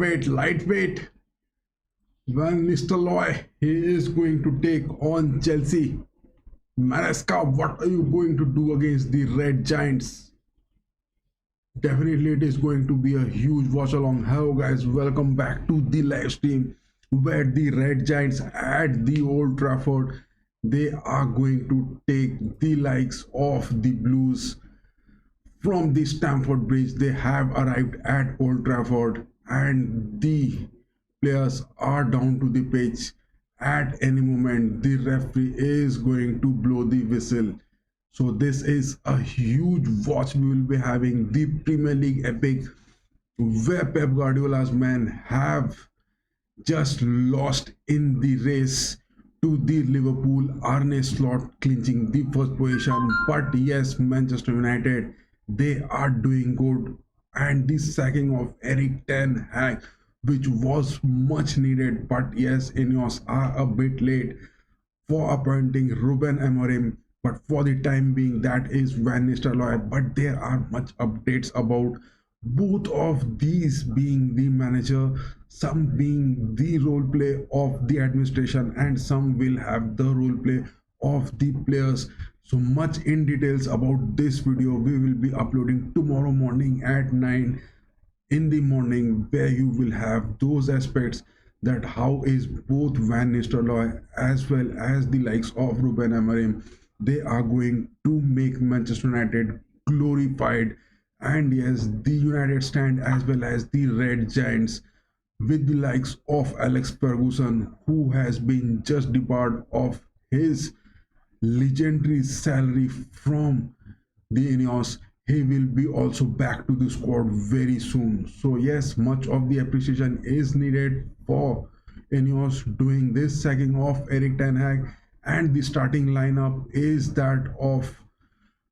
lightweight. When Nistelrooy, he is going to take on Chelsea. Maresca, what are you going to do against the Red Giants? Definitely, it is going to be a huge watch along. Hello, guys, welcome back to the live stream where the Red Giants at the Old Trafford, they are going to take the likes of the Blues from the Stamford Bridge. They have arrived at Old Trafford and the players are down to the pitch. At any moment, the referee is going to blow the whistle. So this is a huge watch we will be having. The Premier League epic where Pep Guardiola's men have just lost in the race to the Liverpool. Arne Slot clinching the first position. But yes, Manchester United, they are doing good. And the sacking of Eric Ten Hag, which was much needed. But yes, Ineos are a bit late for appointing Ruben Amorim. But for the time being, that is Van Nistelrooy. But there are much updates about both of these being the manager, some being the role play of the administration, and some will have the role play of the players. So much in details about this video we will be uploading tomorrow morning at 9 in the morning, where you will have those aspects that how is both Van Nistelrooy as well as the likes of Ruben Amorim, they are going to make Manchester United glorified. And yes, the United stand as well as the Red Giants with the likes of Alex Ferguson, who has been just debarred of his legendary salary from the Ineos. He will be also back to the squad very soon. So yes, much of the appreciation is needed for Ineos doing this sacking of Eric Ten Hag, and the starting lineup is that of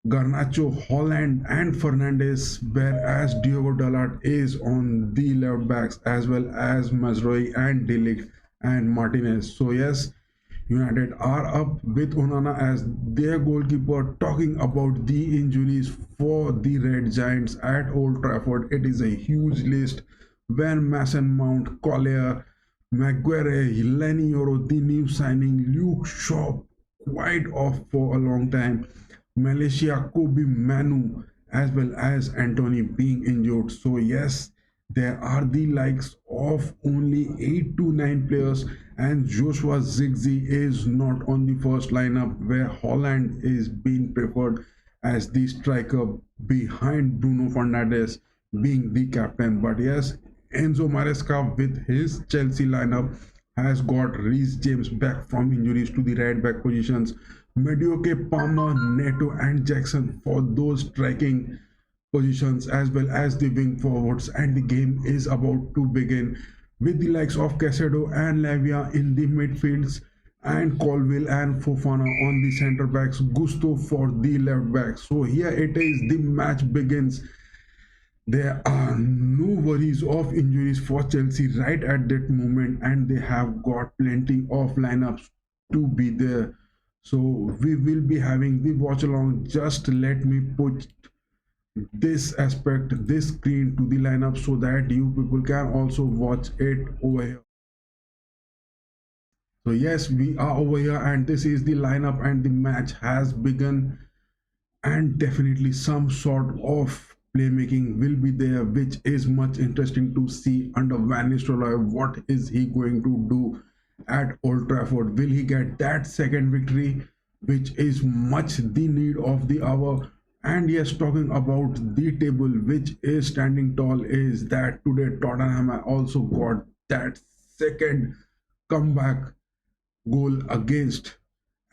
Garnacho, Holland and Fernandes, whereas Diogo Dalot is on the left backs as well as Mazraoui and De Ligt and Martinez. So yes, United are up with Onana as their goalkeeper. Talking about the injuries for the Red Giants at Old Trafford, it is a huge list. Van Mason Mount, Collier, Maguire, Lenny Yoro, the new signing, Luke Shaw, quite off for a long time. Malaysia, Kobe Manu, as well as Anthony being injured. So yes, there are the likes of only 8 to 9 players, and Joshua Zirkzee is not on the first lineup, where Holland is being preferred as the striker behind Bruno Fernandes being the captain. But yes, Enzo Maresca with his Chelsea lineup has got Reece James back from injuries to the right back positions. Madueke, Palmer, Neto and Jackson for those striking positions as well as the wing forwards, and the game is about to begin with the likes of Caicedo and Lavia in the midfields, and Colville and Fofana on the center backs, Gusto for the left backs. So here it is, the match begins. There are no worries of injuries for Chelsea right at that moment, and they have got plenty of lineups to be there. So we will be having the watch along. Just let me put this aspect, this screen to the lineup so that you people can also watch it over here. So yes, we are over here and this is the lineup, and the match has begun, and definitely some sort of playmaking will be there, which is much interesting to see under Van Nistelrooy. What is he going to do at Old Trafford? Will he get that second victory, which is much the need of the hour? And yes, talking about the table which is standing tall, is that today Tottenham also got that second comeback goal against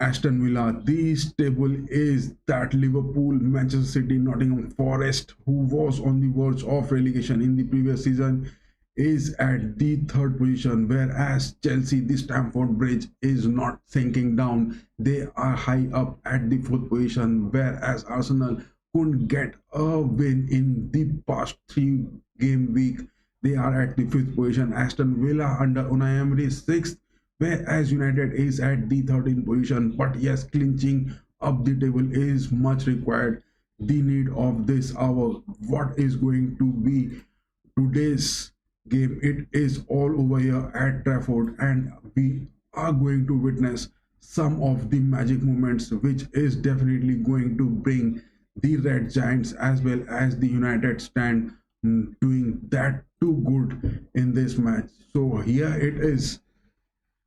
Aston Villa. This table is that Liverpool, Manchester City, Nottingham Forest, who was on the verge of relegation in the previous season, is at the third position, whereas Chelsea, the Stamford Bridge, is not sinking down. They are high up at the fourth position, whereas Arsenal couldn't get a win in the past 3-game week. They are at the fifth position. Aston Villa under Unai Emery, sixth, whereas United is at the 13th position. But yes, clinching up the table is much required. The need of this hour. What is going to be today's game. It is all over here at Trafford, and we are going to witness some of the magic moments, which is definitely going to bring the Red Giants as well as the United stand doing that too good in this match. So here it is.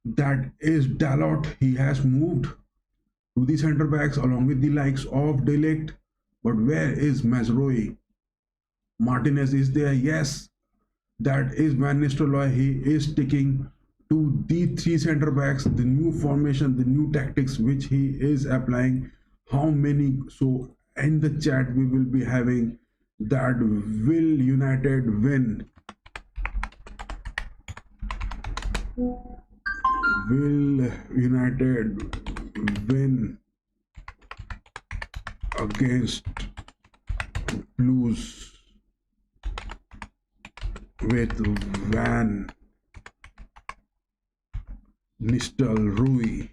That is Dalot. He has moved to the centre backs along with the likes of Delict. But where is Mazroi? Martinez is there, yes. That is Van Nistelrooy. He is sticking to the three centre backs, the new formation, the new tactics which he is applying. How many? So in the chat we will be having that will United win? Will United win against Blues with Van Nistelrooy?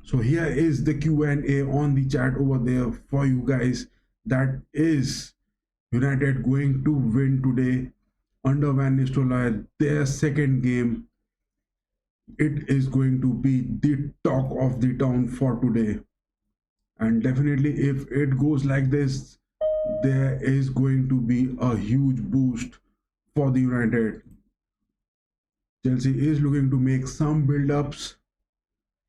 So here is the Q&A on the chat over there for you guys. That is United going to win today under Van Nistelrooy, their second game. It is going to be the talk of the town for today. And definitely if it goes like this, there is going to be a huge boost for the United. Chelsea is looking to make some build-ups.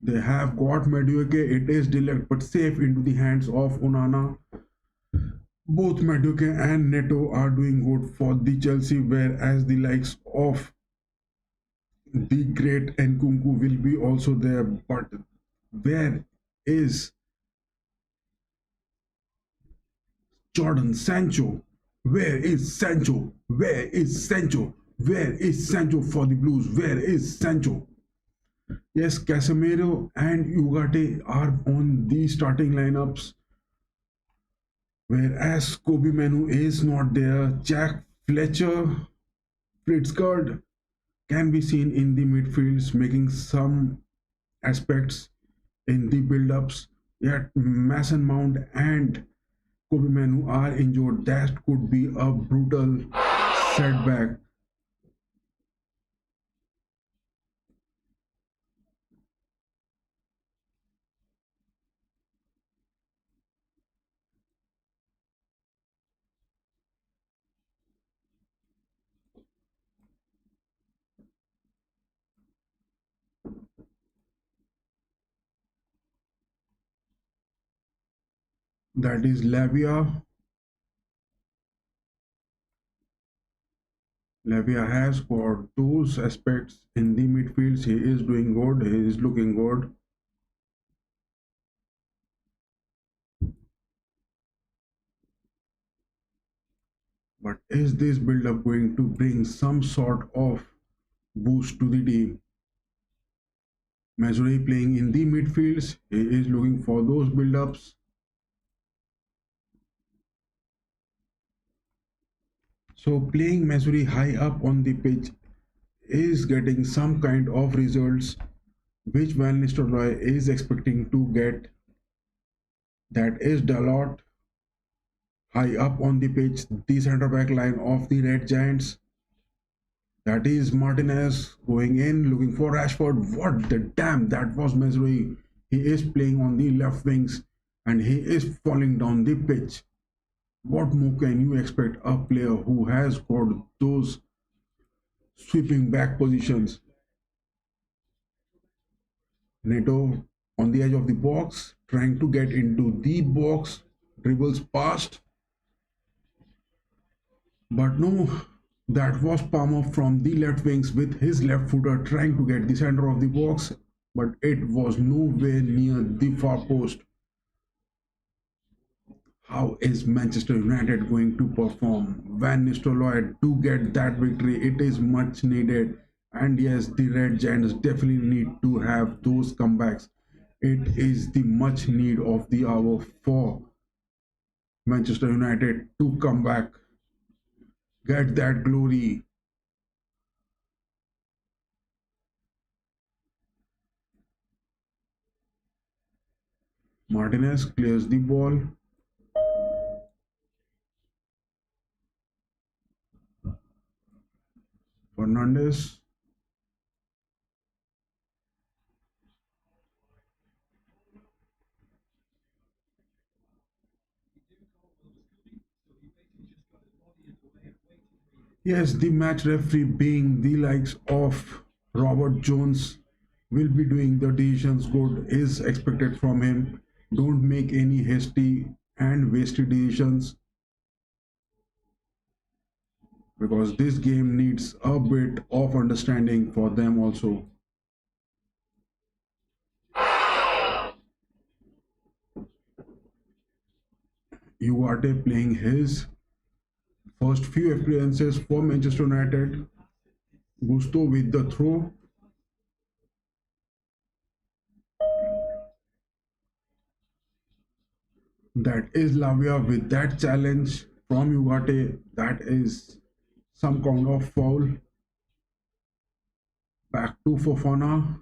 They have got Madueke. It is direct but safe into the hands of Onana. Both Madueke and Neto are doing good for the Chelsea, whereas the likes of the great Nkunku will be also there. But where is Jordan Sancho? Where is Sancho? Where is Sancho? Where is Sancho for the Blues? Where is Sancho? Yes, Casemiro and Ugarte are on the starting lineups, whereas Kobe Manu is not there. Jack Fletcher, Pritzker can be seen in the midfields making some aspects in the build-ups. Yet Mason Mount and Kobe Manu are injured. That could be a brutal setback. That is Lavia. Lavia has got those aspects in the midfields. He is doing good. He is looking good. But is this build-up going to bring some sort of boost to the team? Mazuri playing in the midfields. He is looking for those build-ups. So playing Mazuri high up on the pitch is getting some kind of results which Van Nistelrooy is expecting to get. That is Dalot high up on the pitch, the centre back line of the Red Giants. That is Martinez going in, looking for Rashford. What the damn, that was Mazrui. He is playing on the left wings and he is falling down the pitch. What more can you expect a player who has got those sweeping back positions? Neto on the edge of the box, trying to get into the box, dribbles past. But no, that was Palmer from the left wings with his left footer trying to get the center of the box, but it was nowhere near the far post. How is Manchester United going to perform? Van Nistelrooy to get that victory, it is much needed. And yes, the Red Giants definitely need to have those comebacks. It is the much need of the hour for Manchester United to come back, get that glory. Martinez clears the ball. Fernandez. Yes, the match referee being the likes of Robert Jones will be doing the decisions good is expected from him. Don't make any hasty and wasted decisions because this game needs a bit of understanding for them also. Ugarte playing his first few appearances for Manchester United. Gusto with the throw. That is Lavia with that challenge from Ugarte. That is some kind of foul. Back to Fofana.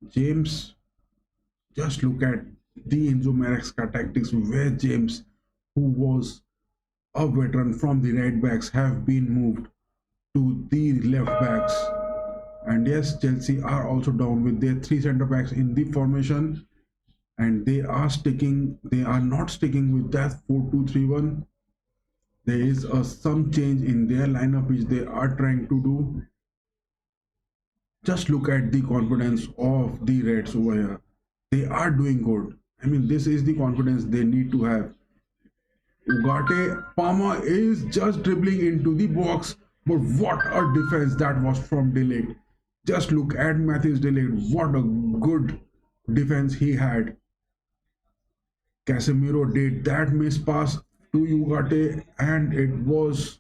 James, just look at the Enzo Maresca tactics where James, who was a veteran from the right backs, have been moved to the left backs. And yes, Chelsea are also down with their three centre backs in the formation, and they are not sticking with that 4-2-3-1. There is some change in their lineup which they are trying to do. Just look at the confidence of the Reds over here. They are doing good. I mean, this is the confidence they need to have. Ugarte Palmer is just dribbling into the box, but what a defense that was from Delict. Just look at Matthews Delict. What a good defense he had. Casemiro did that miss pass to Ugarte, and it was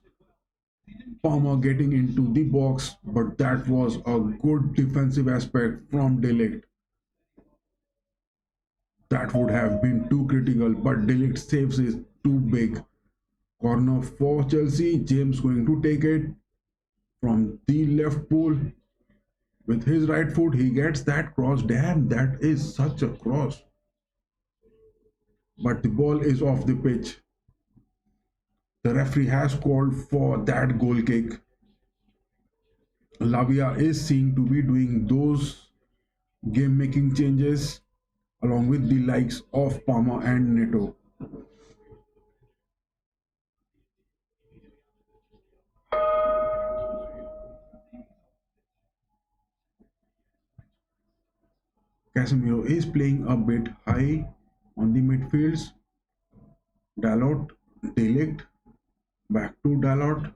Palmer getting into the box, but that was a good defensive aspect from Delict. That would have been too critical, but Delict saves is too big. Corner for Chelsea. James going to take it from the left pole with his right foot. He gets that cross. Damn, that is such a cross. But the ball is off the pitch. The referee has called for that goal kick. Lavia is seen to be doing those game making changes along with the likes of Palmer and Neto. Casemiro is playing a bit high on the midfields. Dalot, Delict, back to Dalot.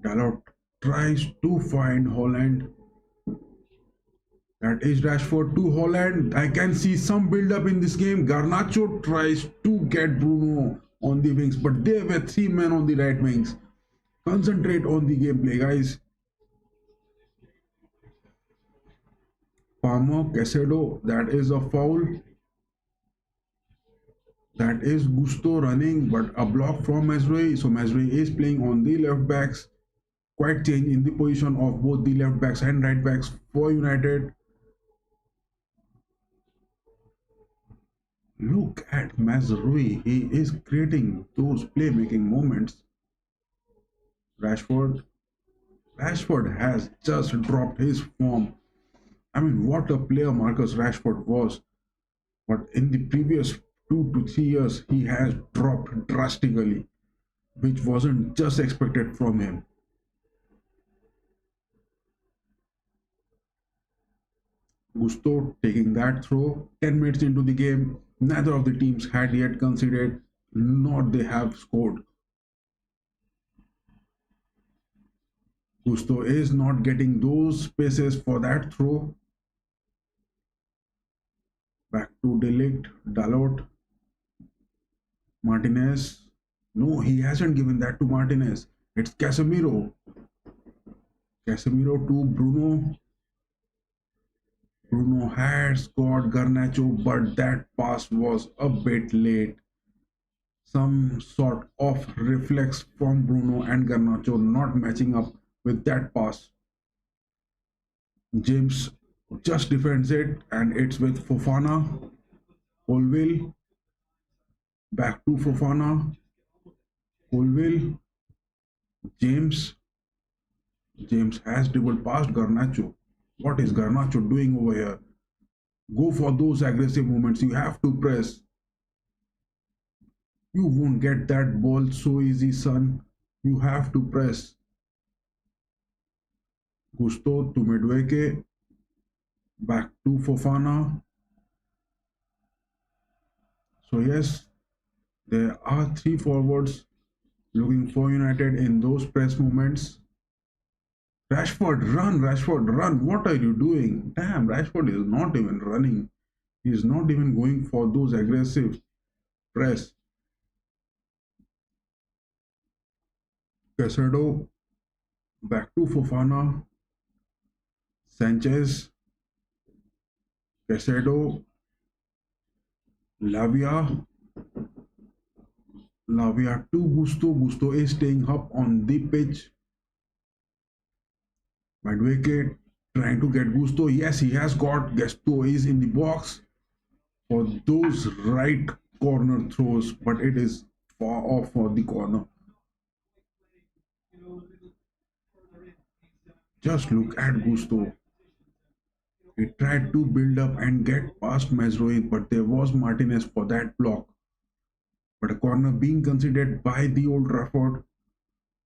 Dalot tries to find Holland. That is Rashford to Holland. I can see some build up in this game. Garnacho tries to get Bruno on the wings, but there were three men on the right wings. Concentrate on the gameplay, guys. Palmer, Casedo, that is a foul. That is Gusto running, but a block from Mazraoui. So Mazraoui is playing on the left backs. Quite change in the position of both the left backs and right backs for United. Look at Mazraoui. He is creating those playmaking moments. Rashford. Rashford has just dropped his form. I mean, what a player Marcus Rashford was. But in the previous 2 to 3 years, he has dropped drastically, which wasn't just expected from him. Gusto taking that throw. 10 minutes into the game, neither of the teams had yet conceded, nor they have scored. Gusto is not getting those spaces for that throw. Back to Delict, Dalot, Martinez. No, he hasn't given that to Martinez. It's Casemiro. Casemiro to Bruno. Bruno had scored Garnacho, but that pass was a bit late. Some sort of reflex from Bruno and Garnacho not matching up with that pass. James just defends it, and it's with Fofana. Colville. Back to Fofana. Colville. James. James has dribbled past Garnacho. What is Garnacho doing over here? Go for those aggressive movements. You have to press. You won't get that ball so easy, son. You have to press. Gusto to Medweke. Back to Fofana. So yes, there are three forwards looking for United in those press movements. Rashford, run. What are you doing? Damn, Rashford is not even running. He is not even going for those aggressive press. Casado, back to Fofana. Sanchez, Casado, Lavia. Lavia to Gusto. Gusto is staying up on the pitch. Madueke trying to get Gusto. Yes, he has got. Gusto is in the box for those right corner throws, but it is far off for the corner. Just look at Gusto. He tried to build up and get past Mazraoui, but there was Martinez for that block. But a corner being considered by the Old Trafford.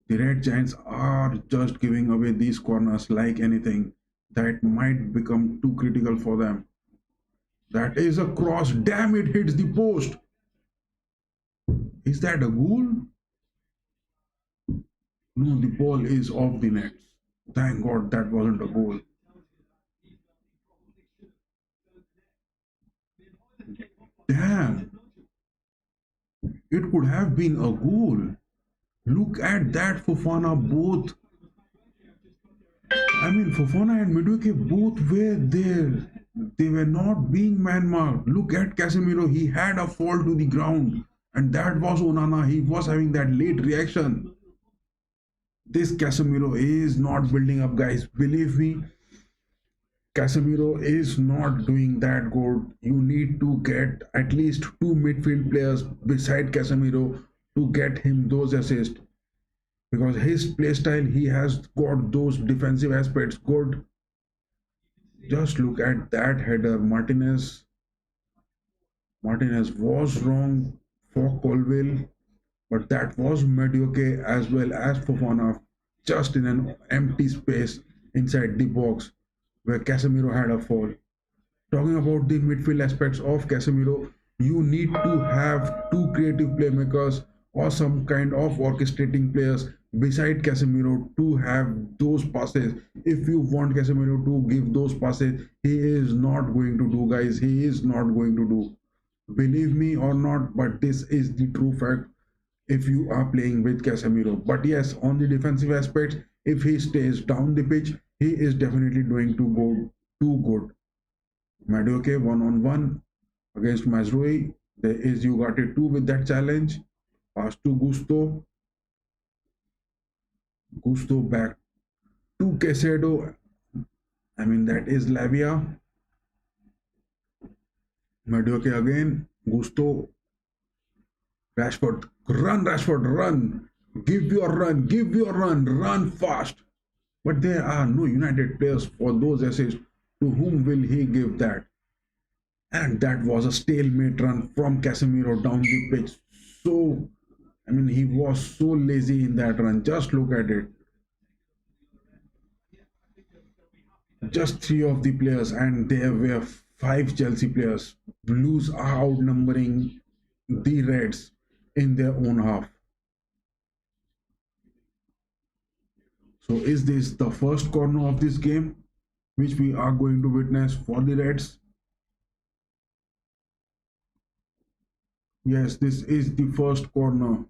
The Red Giants are just giving away these corners like anything. That might become too critical for them. That is a cross. Damn, it hits the post. Is that a goal? No, the ball is off the net. Thank God that wasn't a goal. Damn, it could have been a goal. Look at that, Fofana both. I mean, Fofana and Madueke both were there. They were not being man marked. Look at Casemiro. He had a fall to the ground. And that was Onana. He was having that late reaction. This Casemiro is not building up, guys. Believe me, Casemiro is not doing that good. You need to get at least two midfield players beside Casemiro to get him those assists, because his play style, he has got those defensive aspects good. Just look at that header. Martinez was wrong for Colville, but that was mediocre as well as Fofana, just in an empty space inside the box where Casemiro had a fall. Talking about the midfield aspects of Casemiro, you need to have two creative playmakers or some kind of orchestrating players beside Casemiro to have those passes. If you want Casemiro to give those passes, he is not going to do, guys. He is not going to do. Believe me or not, but this is the true fact if you are playing with Casemiro. But yes, on the defensive aspects, if he stays down the pitch, he is definitely going to go too good. Madueke one-on-one against Mazraoui. There is Ugarte 2 with that challenge. Pass to Gusto. Gusto back to Quesedo. I mean, that is Lavia. Madueke again. Gusto. Rashford, run. Give your run. Run fast. But there are no United players for those assists. To whom will he give that? And that was a stalemate run from Casemiro down the pitch. So, I mean, he was so lazy in that run. Just look at it. Just three of the players, and there were five Chelsea players. Blues are outnumbering the Reds in their own half. So, is this the first corner of this game which we are going to witness for the Reds? Yes, this is the first corner.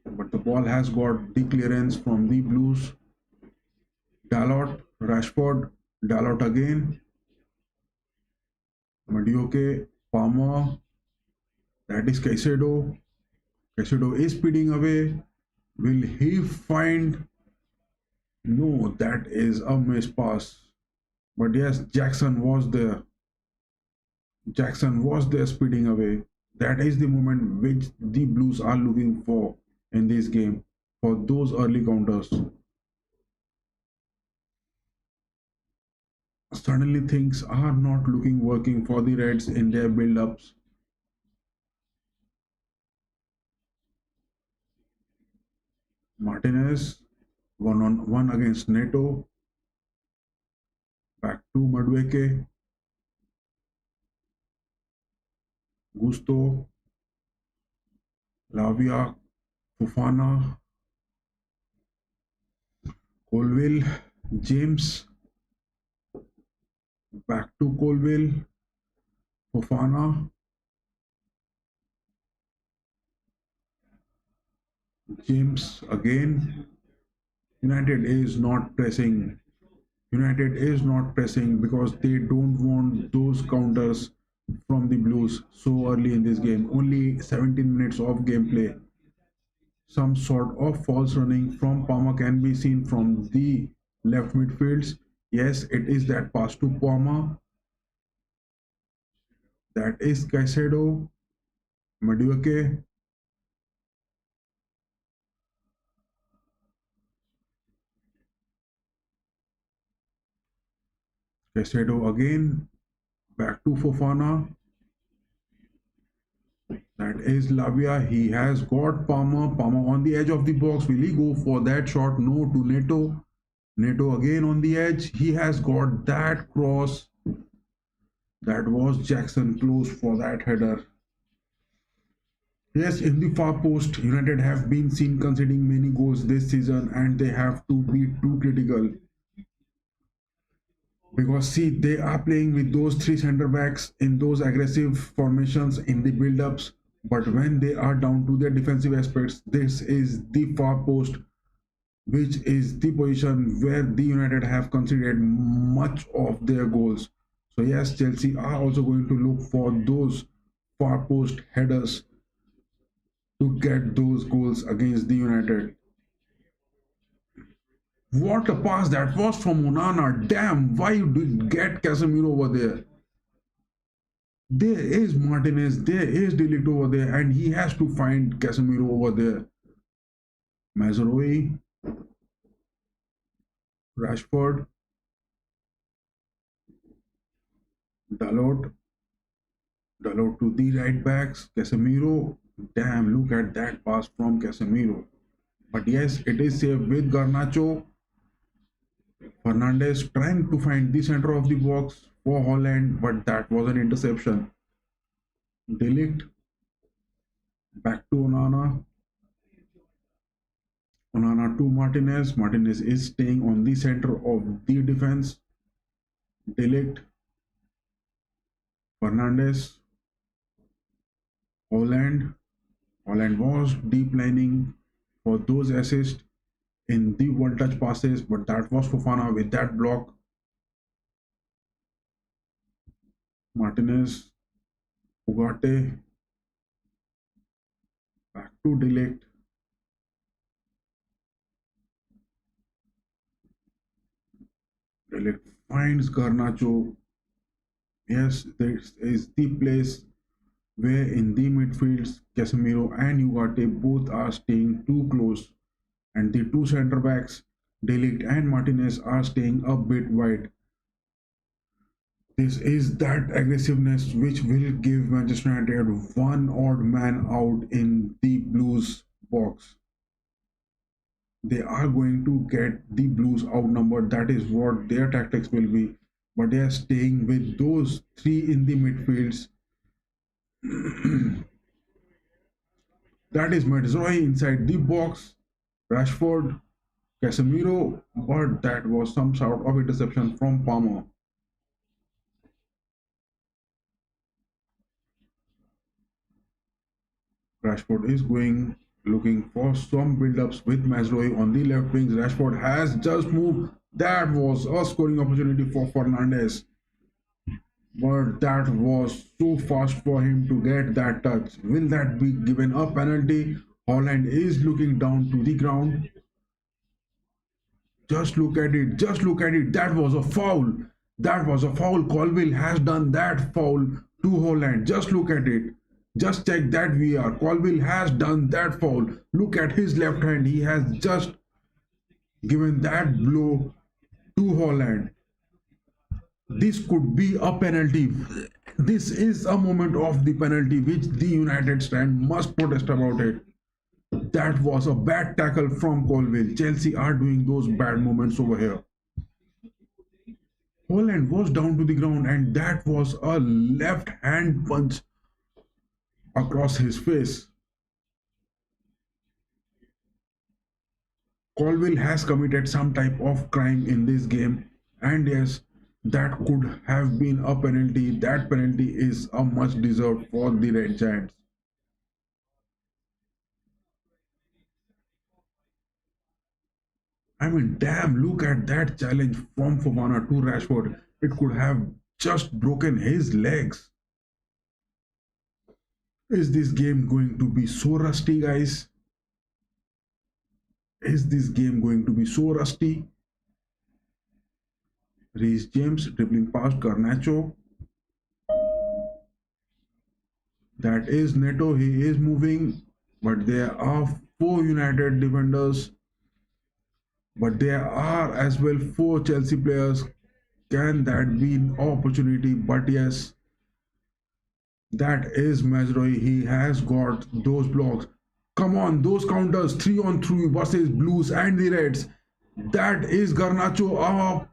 But the ball has got the clearance from the Blues. Dalot, Rashford, Dalot again. Madueke, Palmer. That is Caicedo. Caicedo is speeding away. Will he find? No, that is a miss pass. But yes, Jackson was there. Jackson was there speeding away. That is the moment which the Blues are looking for in this game, for those early counters. Suddenly things are not looking working for the Reds in their build-ups. Martinez, one on one against Neto. Back to Madueke. Gusto, Lavia, Fufana, Colville, James. Back to Colville, Fufana, James again. United is not pressing. United is not pressing because they don't want those counters from the Blues so early in this game. Only 17 minutes of gameplay. Some sort of false running from Palmer can be seen from the left midfields. Yes, it is that pass to Palmer. That is Caicedo, Madueke, Caicedo again. Back to Fofana. That is Lavia. He has got Palmer. Palmer on the edge of the box. Will he go for that shot? No, to Neto. Neto again on the edge. He has got that cross. That was Jackson close for that header. Yes, in the far post, United have been seen conceding many goals this season and they have to be too critical. Because see, they are playing with those three centre backs in those aggressive formations in the build-ups. But when they are down to their defensive aspects, this is the far post, which is the position where the United have conceded much of their goals. So yes, Chelsea are also going to look for those far post headers to get those goals against the United. What a pass that was from Onana. Damn, why you did get Casemiro over there? There is Martinez, there is De Ligt over there, and he has to find Casemiro over there. Mazaroi, Rashford, Dalot, Dalot to the right backs, Casemiro. Damn, look at that pass from Casemiro. But yes, it is safe with Garnacho. Fernandez trying to find the center of the box for Holland, but that was an interception. De Ligt, back to Onana. Onana to Martinez. Martinez is staying on the center of the defense. De Ligt, Fernandez, Holland. Holland was deep lining for those assists in the one touch passes, but that was Fofana with that block. Martinez, Ugarte, back to De Ligt. De Ligt finds Garnacho. Yes, this is the place where in the midfields Casemiro and Ugarte both are staying too close, and the two centre backs De Ligt and Martinez are staying a bit wide. This is that aggressiveness which will give Manchester United one odd man out in the Blues box. They are going to get the Blues outnumbered. That is what their tactics will be. But they are staying with those three in the midfields. That is Mazaroi inside the box. Rashford, Casemiro, but that was some sort of interception from Palmer. Rashford is going looking for some build-ups with Mazaroi on the left wing. Rashford has just moved. That was a scoring opportunity for Fernandez. But that was so fast for him to get that touch. Will that be given a penalty? Holland is looking down to the ground. Just look at it. Just look at it. That was a foul. That was a foul. Colville has done that foul to Holland. Just look at it. Just check that VR. Colville has done that foul. Look at his left hand. He has just given that blow to Holland. This could be a penalty. This is a moment of the penalty which the United stand must protest about it. That was a bad tackle from Colville. Chelsea are doing those bad moments over here. Holland was down to the ground and that was a left hand punch across his face. Colville has committed some type of crime in this game, and yes, that could have been a penalty. That penalty is a much deserved for the Red Giants. I mean, damn, look at that challenge from Fofana to Rashford. It could have just broken his legs. Is this game going to be so rusty, guys? Is this game going to be so rusty? Reece James dribbling past Garnacho. That is Neto. He is moving, but there are four United defenders. But there are as well four Chelsea players. Can that be an opportunity? But yes, that is Mazraoui. He has got those blocks. Come on, those counters 3-on-3 versus Blues and the Reds. That is Garnacho.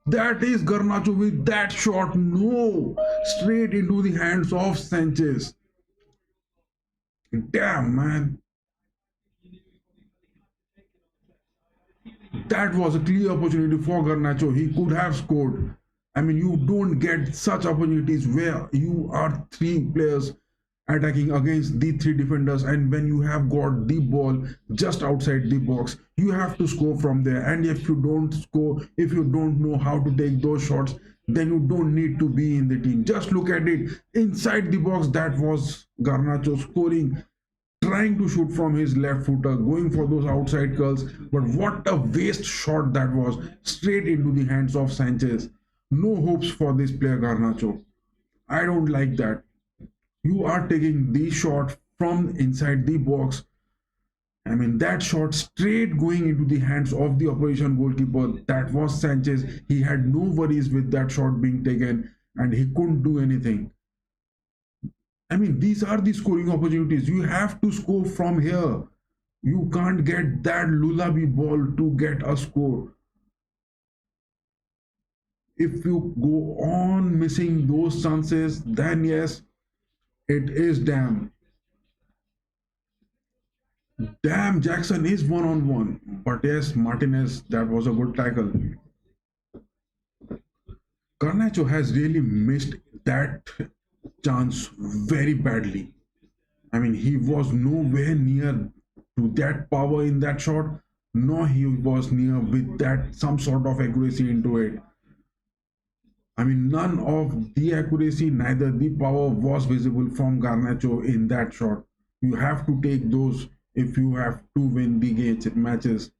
That is Garnacho with that shot. No, straight into the hands of Sanchez. Damn, man. That was a clear opportunity for Garnacho. He could have scored. I mean, you don't get such opportunities where you are three players attacking against the three defenders, and when you have got the ball just outside the box, you have to score from there. And if you don't score, if you don't know how to take those shots, then you don't need to be in the team. Just look at it inside the box. That was Garnacho scoring, trying to shoot from his left footer, going for those outside curls. But what a waste shot that was, straight into the hands of Sanchez. No hopes for this player, Garnacho. I don't like that. You are taking the shot from inside the box. I mean, that shot straight going into the hands of the opposition goalkeeper. That was Sanchez. He had no worries with that shot being taken and he couldn't do anything. I mean, these are the scoring opportunities. You have to score from here. You can't get that lullaby ball to get a score. If you go on missing those chances, then yes, it is damn. Damn, Jackson is one-on-one. But yes, Martinez, that was a good tackle. Garnacho has really missed that chance very badly. I mean, he was nowhere near to that power in that shot, nor he was near with that some sort of accuracy into it. I mean, none of the accuracy, neither the power was visible from Garnacho in that shot. You have to take those if you have to win the matches.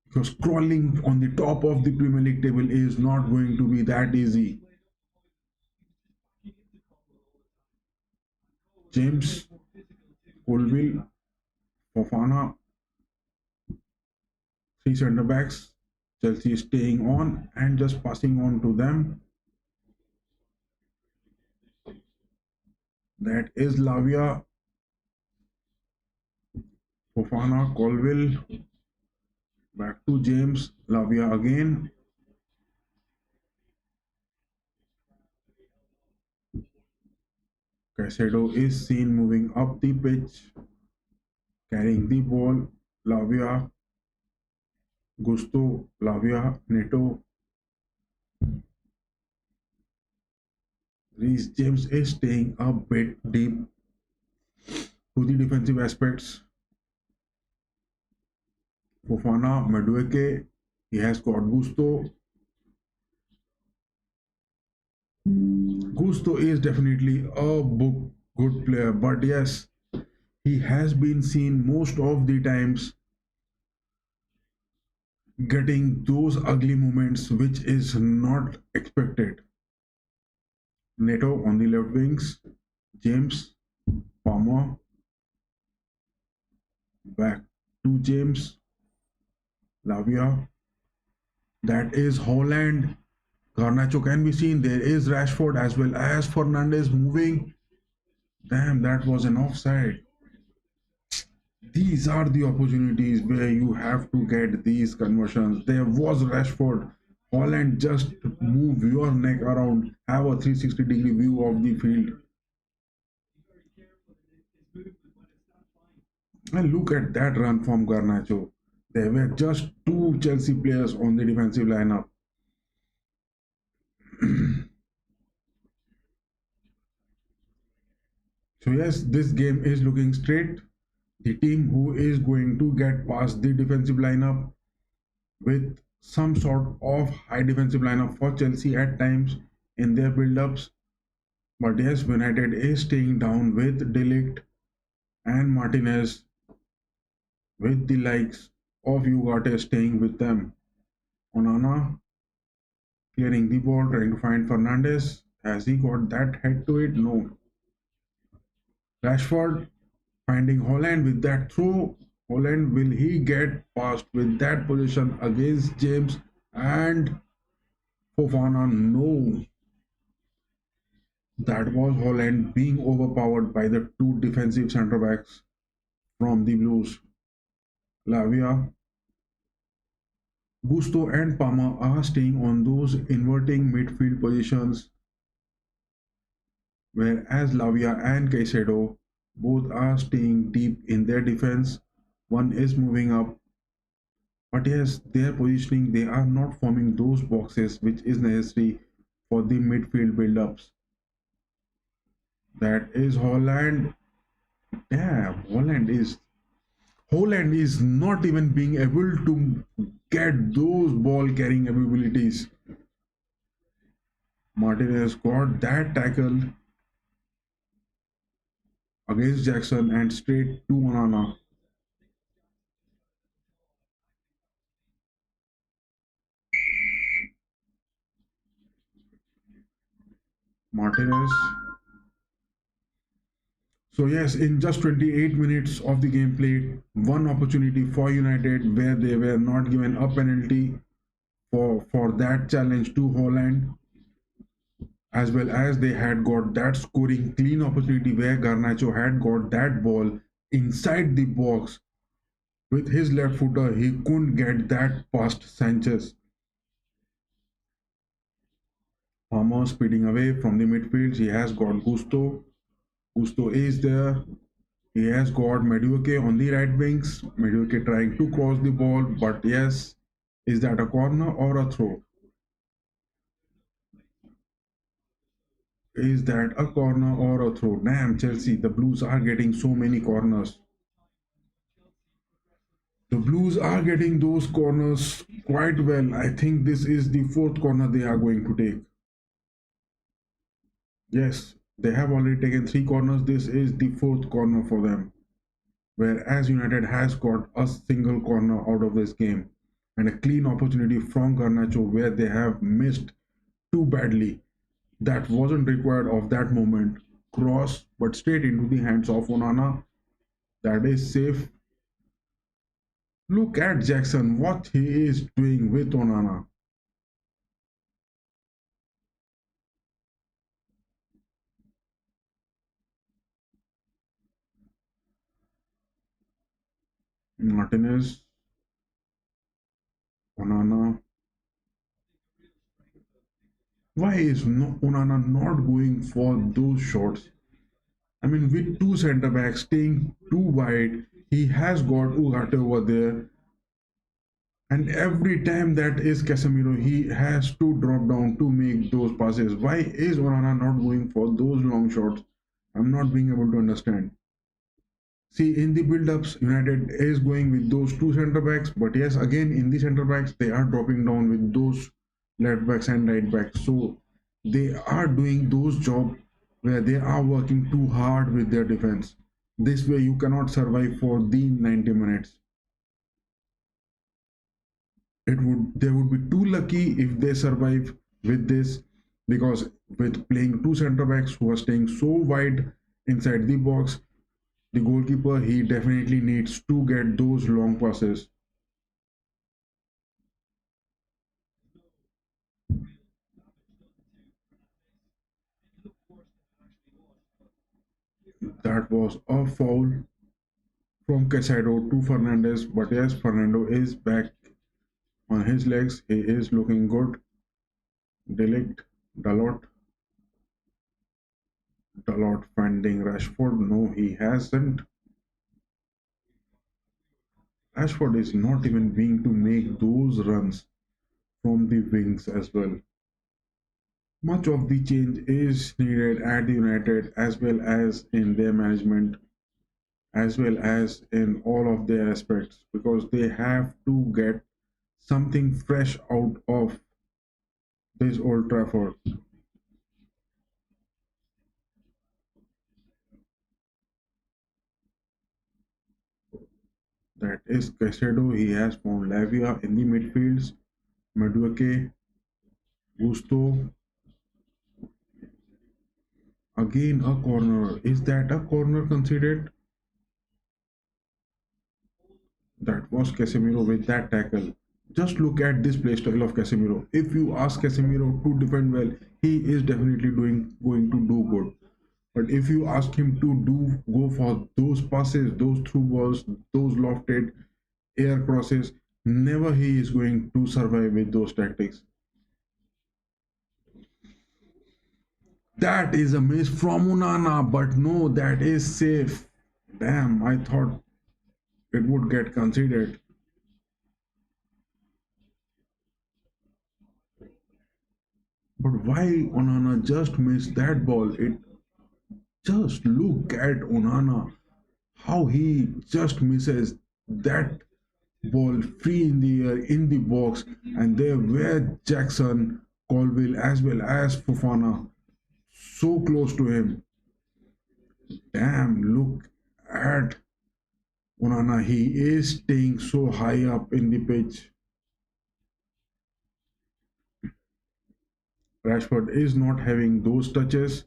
Because crawling on the top of the Premier League table is not going to be that easy. James, Colville, Fofana, three centre backs. Chelsea is staying on and just passing on to them. That is Lavia, Fofana, Colville. Back to James, Lavia again. Caicedo is seen moving up the pitch, carrying the ball. Lavia, Gusto, Lavia, Neto. Reece James is staying a bit deep to the defensive aspects. Fofana, Madueke, he has got Gusto. Gusto is definitely a good player, but yes, he has been seen most of the times getting those ugly moments which is not expected. Neto on the left wings, James, Palmer, back to James, Lavia. That is Holland. Garnacho can be seen. There is Rashford as well as Fernandez moving. Damn, that was an offside. These are the opportunities where you have to get these conversions. There was Rashford. Holland, just move your neck around, have a 360-degree view of the field. And look at that run from Garnacho. There were just two Chelsea players on the defensive lineup. So yes, this game is looking straight. The team who is going to get past the defensive lineup with some sort of high defensive lineup for Chelsea at times in their build-ups. But yes, United is staying down with Delict and Martinez, with the likes of Ugarte staying with them. Onana clearing the ball, trying to find Fernandez. Has he got that head to it? No. Rashford finding Holland with that throw. Holland, will he get past with that position against James and Fofana? No. That was Holland being overpowered by the two defensive centre backs from the Blues. Lavia, Gusto and Palmer are staying on those inverting midfield positions, whereas Lavia and Caicedo both are staying deep in their defense. One is moving up, but yes, their positioning, they are not forming those boxes which is necessary for the midfield build-ups. That is Holland. Damn, Holland is not even being able to get those ball carrying abilities. Martinez got that tackle against Jackson and straight to Onana. Martinez. So yes, in just 28 minutes of the gameplay, one opportunity for United where they were not given a penalty for that challenge to Holland, as well as they had got that scoring clean opportunity where Garnacho had got that ball inside the box with his left footer. He couldn't get that past Sanchez. Palmer speeding away from the midfield. He has got Gusto. Gusto is there. He has got Madueke on the right wings. Madueke trying to cross the ball, but yes, is that a corner or a throw? Is that a corner or a throw? Damn, Chelsea, the Blues are getting so many corners. The Blues are getting those corners quite well. I think this is the fourth corner they are going to take. Yes, they have already taken three corners. This is the fourth corner for them. Whereas United has got a single corner out of this game and a clean opportunity from Garnacho where they have missed too badly. That wasn't required of that moment. Cross, but straight into the hands of Onana. That is safe. Look at Jackson, what he is doing with Onana. Martinez, Onana. Why is Onana not going for those shots? I mean, with two centre backs staying too wide, he has got Ugarte over there. And every time that is Casemiro, he has to drop down to make those passes. Why is Onana not going for those long shots? I'm not being able to understand. See, in the build-ups, United is going with those two centre backs, but yes, again in the centre backs, they are dropping down with those left backs and right backs. So they are doing those jobs where they are working too hard with their defense. This way, you cannot survive for the 90 minutes. They would be too lucky if they survive with this, because with playing two centre backs who are staying so wide, inside the box. The goalkeeper, he definitely needs to get those long passes. That was a foul from Casado to Fernandez, but yes, Fernando is back on his legs. He is looking good. Delict, Dalot, Dalot finding Rashford. No, he hasn't. Rashford is not even being to make those runs from the wings as well. Much of the change is needed at United as well as in their management, as well as in all of their aspects, because they have to get something fresh out of this Old Trafford. That is Caicedo. He has found Lavia in the midfields. Madueke, Gusto, again a corner. Is that a corner considered? That was Casemiro with that tackle. Just look at this play style of Casemiro. If you ask Casemiro to defend well, he is definitely going to do good. But if you ask him to go for those passes, those through balls, those lofted air crosses, never he is going to survive with those tactics. That is a miss from Unana, but no, that is safe. Damn, I thought it would get considered. But why Onana just missed that ball? It just look at Onana, how he just misses that ball free in the air in the box, and there were Jackson, Colville as well as Fofana so close to him. Damn, look at Onana. He is staying so high up in the pitch. Rashford is not having those touches,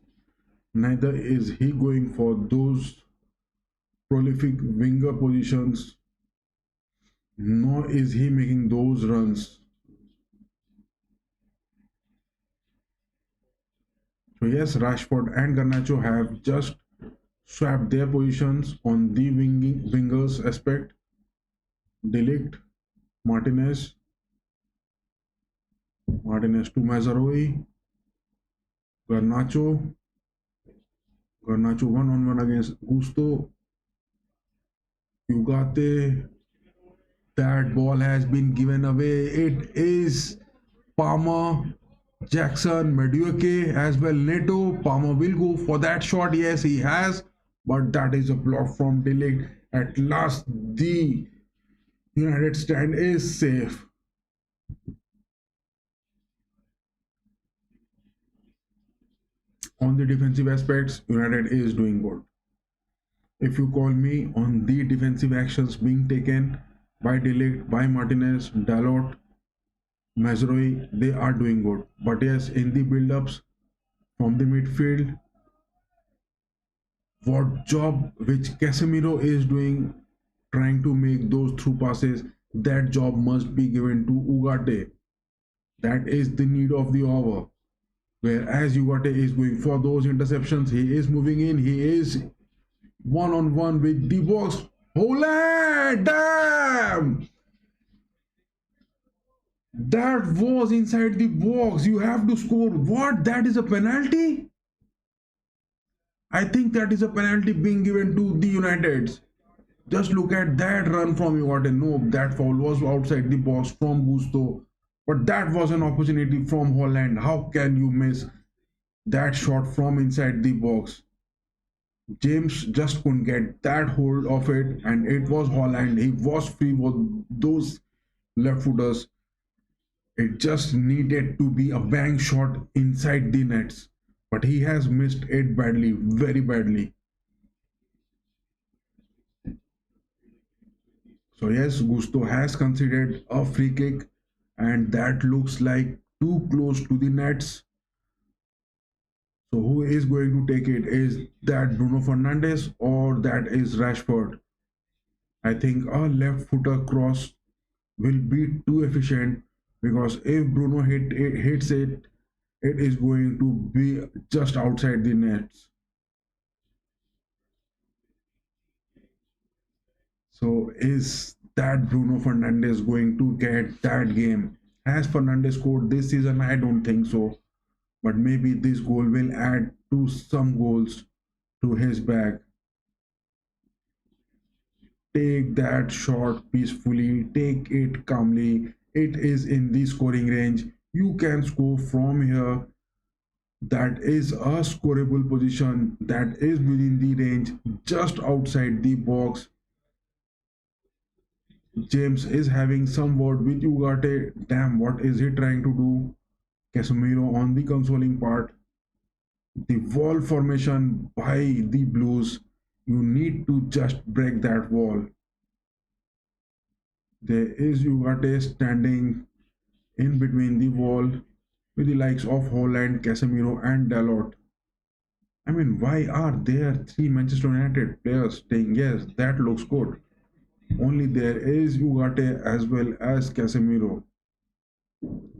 neither is he going for those prolific winger positions, nor is he making those runs. So yes, Rashford and Garnacho have just swapped their positions on the wingers aspect. Delict, Martinez, Martinez to Mazaroi, Garnacho, Garnacho one on one against Gusto, Ugate. That ball has been given away. It is Palmer, Jackson, Madueke as well. Neto. Palmer will go for that shot. Yes, he has. But that is a block from Delict. At last, the United stand is safe. On the defensive aspects, United is doing good. If you call me on the defensive actions being taken by Delict, by Martinez, Dalot, Mazroi, they are doing good. But yes, in the build-ups from the midfield, what job which Casemiro is doing, trying to make those through passes, that job must be given to Ugarte. That is the need of the hour. Whereas Ugarte is going for those interceptions, he is moving in, he is one on one with the box. Holy damn! That was inside the box. You have to score. What? That is a penalty? I think that is a penalty being given to the Uniteds. Just look at that run from Ugarte. No, that foul was outside the box from Gusto. But that was an opportunity from Holland. How can you miss that shot from inside the box? James just couldn't get that hold of it, and it was Holland. He was free with those left footers. It just needed to be a bang shot inside the nets, but he has missed it badly, very badly. So yes, Gusto has considered a free kick, and that looks like too close to the nets. So who is going to take it? Is that Bruno Fernandes or that is Rashford? I think a left footer cross will be too efficient because if Bruno hits it, it is going to be just outside the nets. So is that Bruno Fernandes going to get that game? Has Fernandes scored this season? I don't think so. But maybe this goal will add to some goals to his bag. Take that shot peacefully, take it calmly. It is in the scoring range. You can score from here. That is a scoreable position that is within the range, just outside the box. James is having some word with Ugarte. Damn, what is he trying to do? Casemiro on the consoling part. The wall formation by the Blues. You need to just break that wall. There is Ugarte standing in between the wall with the likes of Holland, Casemiro, and Dalot. I mean, why are there three Manchester United players staying? Yes, that looks good. Only there is Ugarte as well as Casemiro.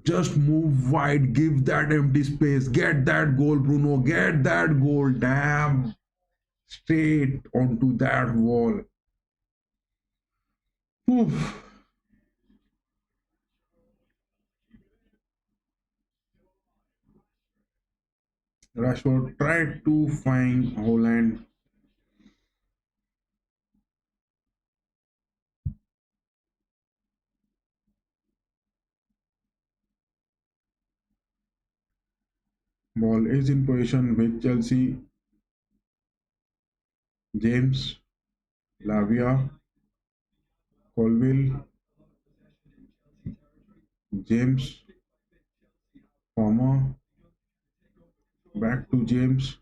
Just move wide, give that empty space, get that goal, Bruno, get that goal. Damn, straight onto that wall. Oof. Rashford tried to find Holland. Ball is in position with Chelsea. James, Lavia, Colville, James, Palmer, back to James,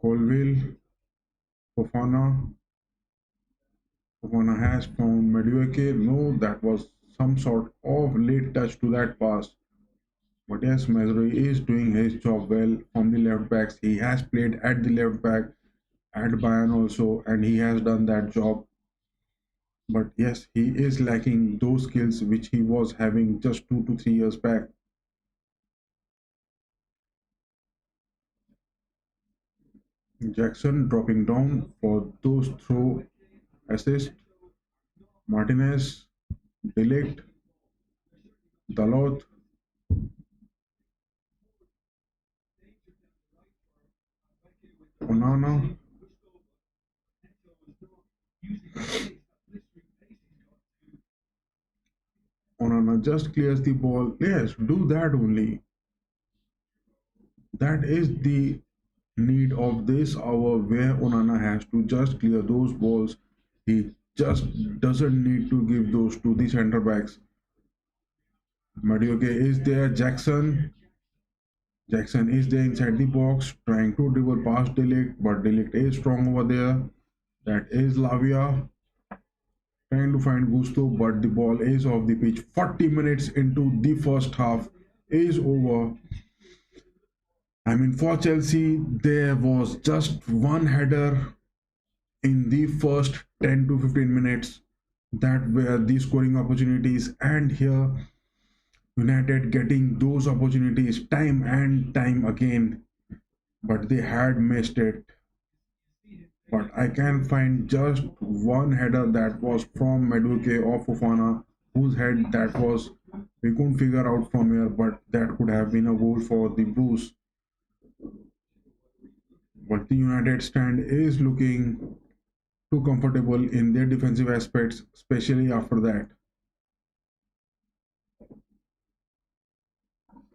Colville, Fofana. Fofana has found Madueke. No, that was some sort of late touch to that pass. But yes, Mazrui is doing his job well from the left backs. He has played at the left back at Bayern also, and he has done that job. But yes, he is lacking those skills which he was having just 2 to 3 years back. Jackson dropping down for those throw assist. Martinez, Delict, Dalot, Onana. Onana just clears the ball. Yes, do that only. That is the need of this hour where Onana has to just clear those balls. He just doesn't need to give those to the centre backs. Madioke is there. Jackson is there inside the box trying to dribble past Delict, but Delict is strong over there. That is Lavia trying to find Gusto, but the ball is off the pitch. 40 minutes into the first half is over. I mean, for Chelsea, there was just one header in the first 10 to 15 minutes that were the scoring opportunities, and here United getting those opportunities time and time again, but they had missed it. But I can find just one header that was from Madueke or Fofana, whose head that was we couldn't figure out from here, but that could have been a goal for the Blues. But the United stand is looking too comfortable in their defensive aspects, especially after that.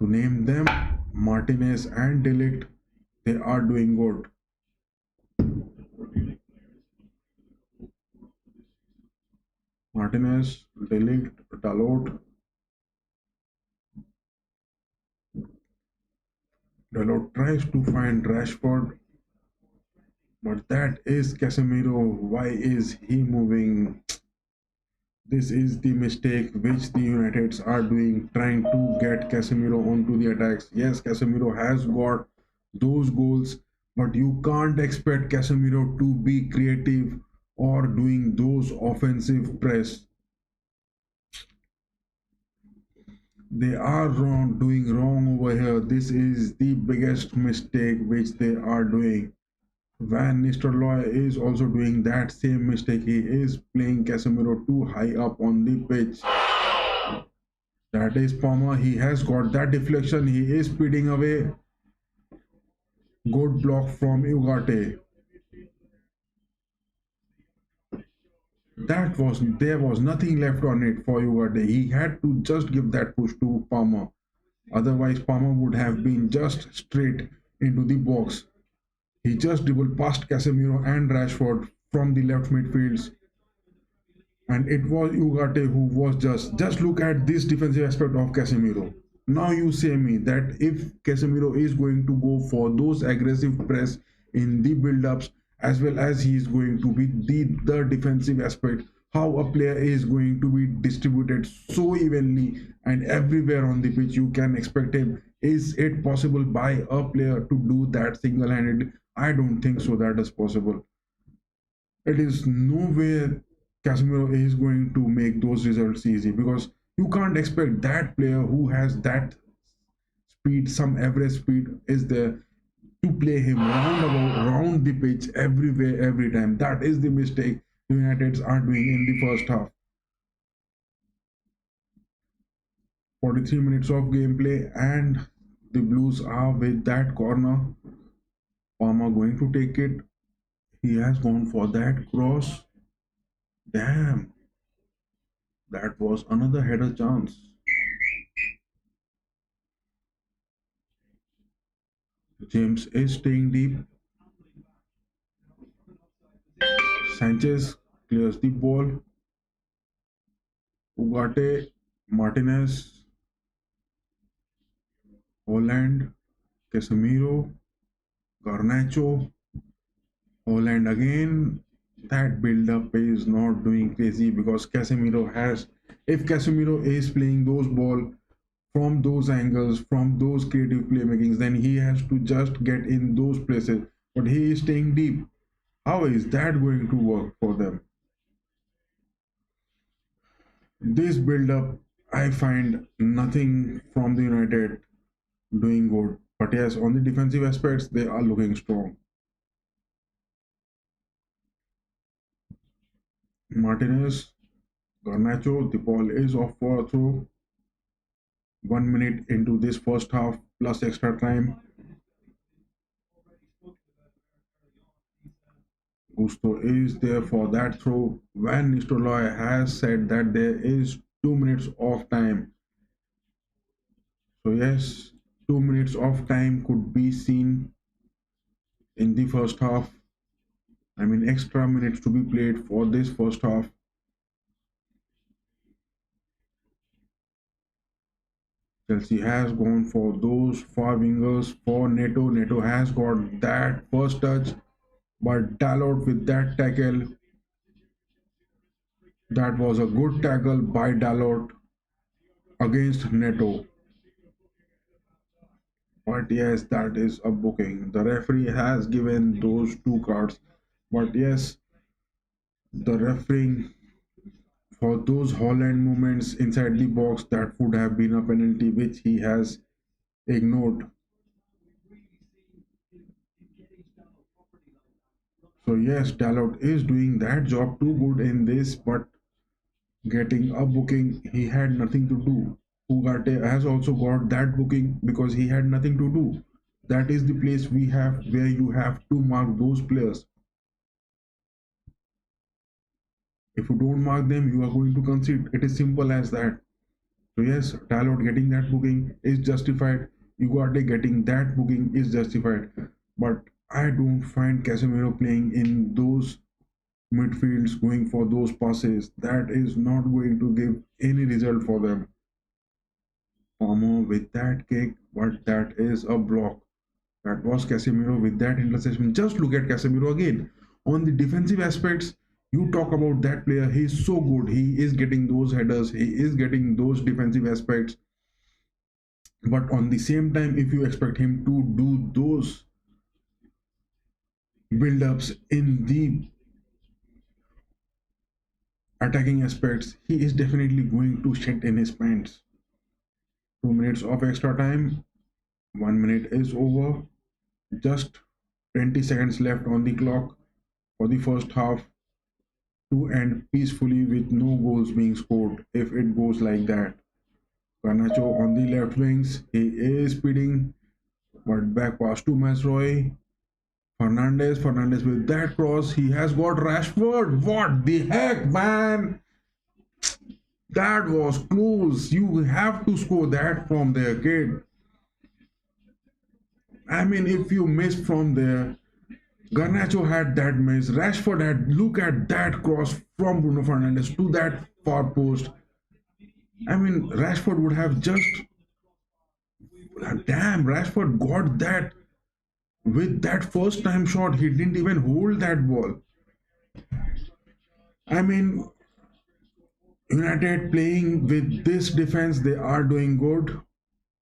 To name them, Martinez and Delict, they are doing good. Martinez, Delict, Dalot. Dalot tries to find Rashford, but that is Casemiro. Why is he moving? This is the mistake which the Uniteds are doing, trying to get Casemiro onto the attacks. Yes, Casemiro has got those goals, but you can't expect Casemiro to be creative or doing those offensive press. They are wrong, doing wrong over here. This is the biggest mistake which they are doing. Van Nistelrooy is also doing that same mistake. He is playing Casemiro too high up on the pitch. That is Palmer. He has got that deflection. He is speeding away. Good block from Ugarte. That was There was nothing left on it for Ugarte. He had to just give that push to Palmer. Otherwise, Palmer would have been just straight into the box. He just dribbled past Casemiro and Rashford from the left midfields, and it was Ugarte who was just look at this defensive aspect of Casemiro. Now you say me that if Casemiro is going to go for those aggressive press in the build-ups as well as he is going to be the defensive aspect, how a player is going to be distributed so evenly and everywhere on the pitch you can expect him. Is it possible by a player to do that single-handed? I don't think so that is possible. It is nowhere Casemiro is going to make those results easy, because you can't expect that player who has that speed, some average speed is there, to play him round the pitch everywhere every time. That is the mistake the Uniteds are doing in the first half. 43 minutes of gameplay and the Blues are with that corner. Palmer going to take it. He has gone for that cross. Damn, that was another header chance. James is staying deep. Sanchez clears the ball. Ugarte, Martinez, Holland, Casemiro, Garnacho, Holland again. That build up is not doing crazy because Casemiro has. If Casemiro is playing those ball from those angles, from those creative playmakings, then he has to just get in those places. But he is staying deep. How is that going to work for them? This build up, I find nothing from the United doing good. But yes, on the defensive aspects, they are looking strong. Martinez, Garnacho, the ball is off for a throw. 1 minute into this first half plus extra time. Gusto is there for that throw. Van Nistelrooy has said that there is 2 minutes of time. So yes, 2 minutes of time could be seen in the first half. I mean, extra minutes to be played for this first half. Chelsea has gone for those far wingers for Neto. Neto has got that first touch, but Dalot with that tackle. That was a good tackle by Dalot against Neto. But yes, that is a booking. The referee has given those two cards. But yes, the refereeing for those Holland movements inside the box, that would have been a penalty which he has ignored. So yes, Dalot is doing that job too good in this, but getting a booking, he had nothing to do. Ugarte has also got that booking because he had nothing to do. That is the place we have where you have to mark those players. If you don't mark them, you are going to concede. It is simple as that. So yes, Dalot getting that booking is justified. Ugarte getting that booking is justified. But I don't find Casemiro playing in those midfields going for those passes. That is not going to give any result for them. Palmer with that kick, but that is a block. That was Casemiro with that interception. Just look at Casemiro again. On the defensive aspects, You talk about that player, he's so good. He is getting those headers, he is getting those defensive aspects. But on the same time, if you expect him to do those build ups in the attacking aspects, he is definitely going to shit in his pants. 2 minutes of extra time, 1 minute is over, just 20 seconds left on the clock for the first half to end peacefully with no goals being scored. If it goes like that, Garnacho on the left wings, he is speeding, but back pass to Masroy. Fernandez with that cross, he has got Rashford. What the heck, man? That was close. You have to score that from there, kid. I mean, if you missed from there, Garnacho had that miss. Rashford had look at that cross from Bruno Fernandes to that far post. I mean, Rashford would have just damn. Rashford got that with that first time shot. He didn't even hold that ball. I mean, United playing with this defense, they are doing good.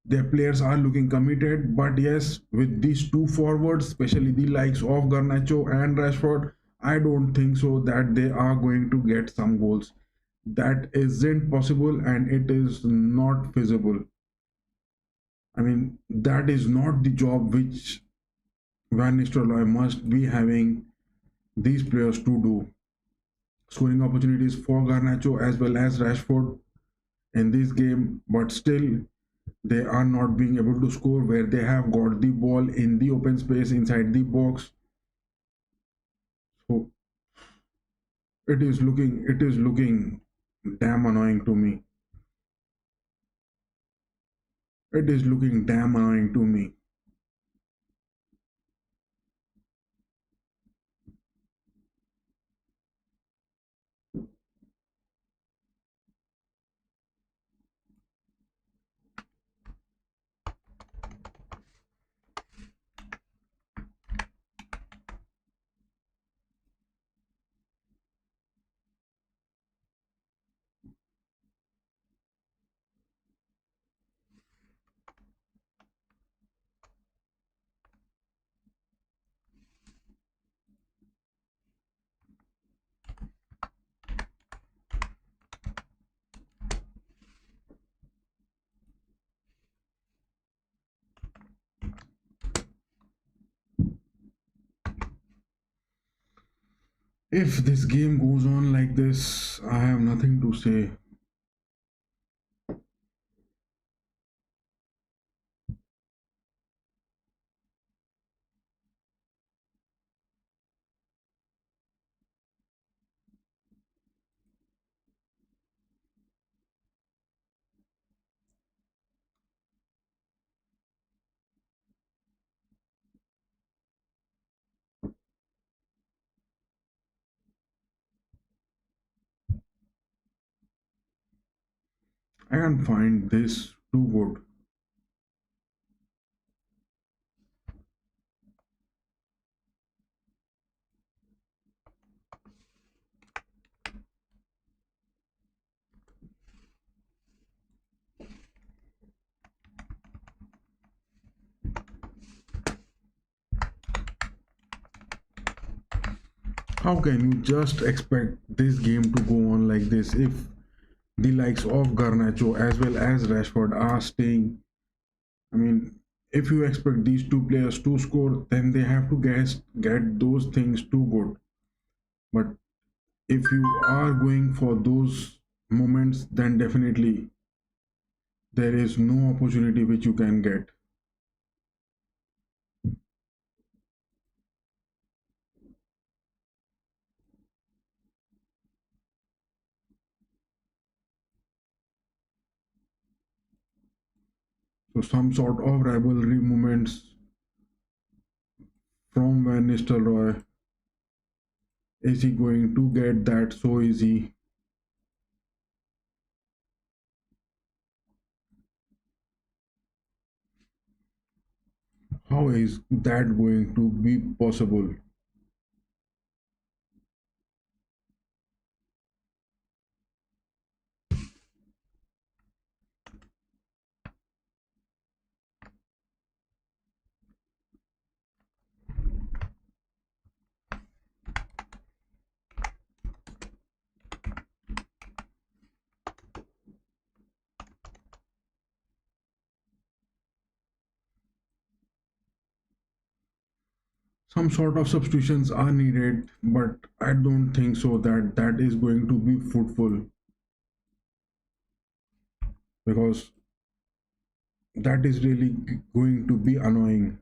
Their players are looking committed, but yes, with these two forwards, especially the likes of Garnacho and Rashford, I don't think so that they are going to get some goals. That isn't possible and it is not feasible. I mean, that is not the job which Van Nistelrooy must be having these players to do. Scoring opportunities for Garnacho as well as Rashford in this game, but still they are not being able to score where they have got the ball in the open space inside the box. So it is looking damn annoying to me. It is looking damn annoying to me. If this game goes on like this, I have nothing to say. I can't find this too good. How can you just expect this game to go on like this if the likes of Garnacho as well as Rashford are staying? I mean, if you expect these two players to score, then they have to get those things too good. But if you are going for those moments, then definitely there is no opportunity which you can get. So some sort of rivalry moments from Van Nistelrooy. Is he going to get that so easy? How is that going to be possible? some sort of substitutions are needed, but I don't think so that that is going to be fruitful, because that is really going to be annoying.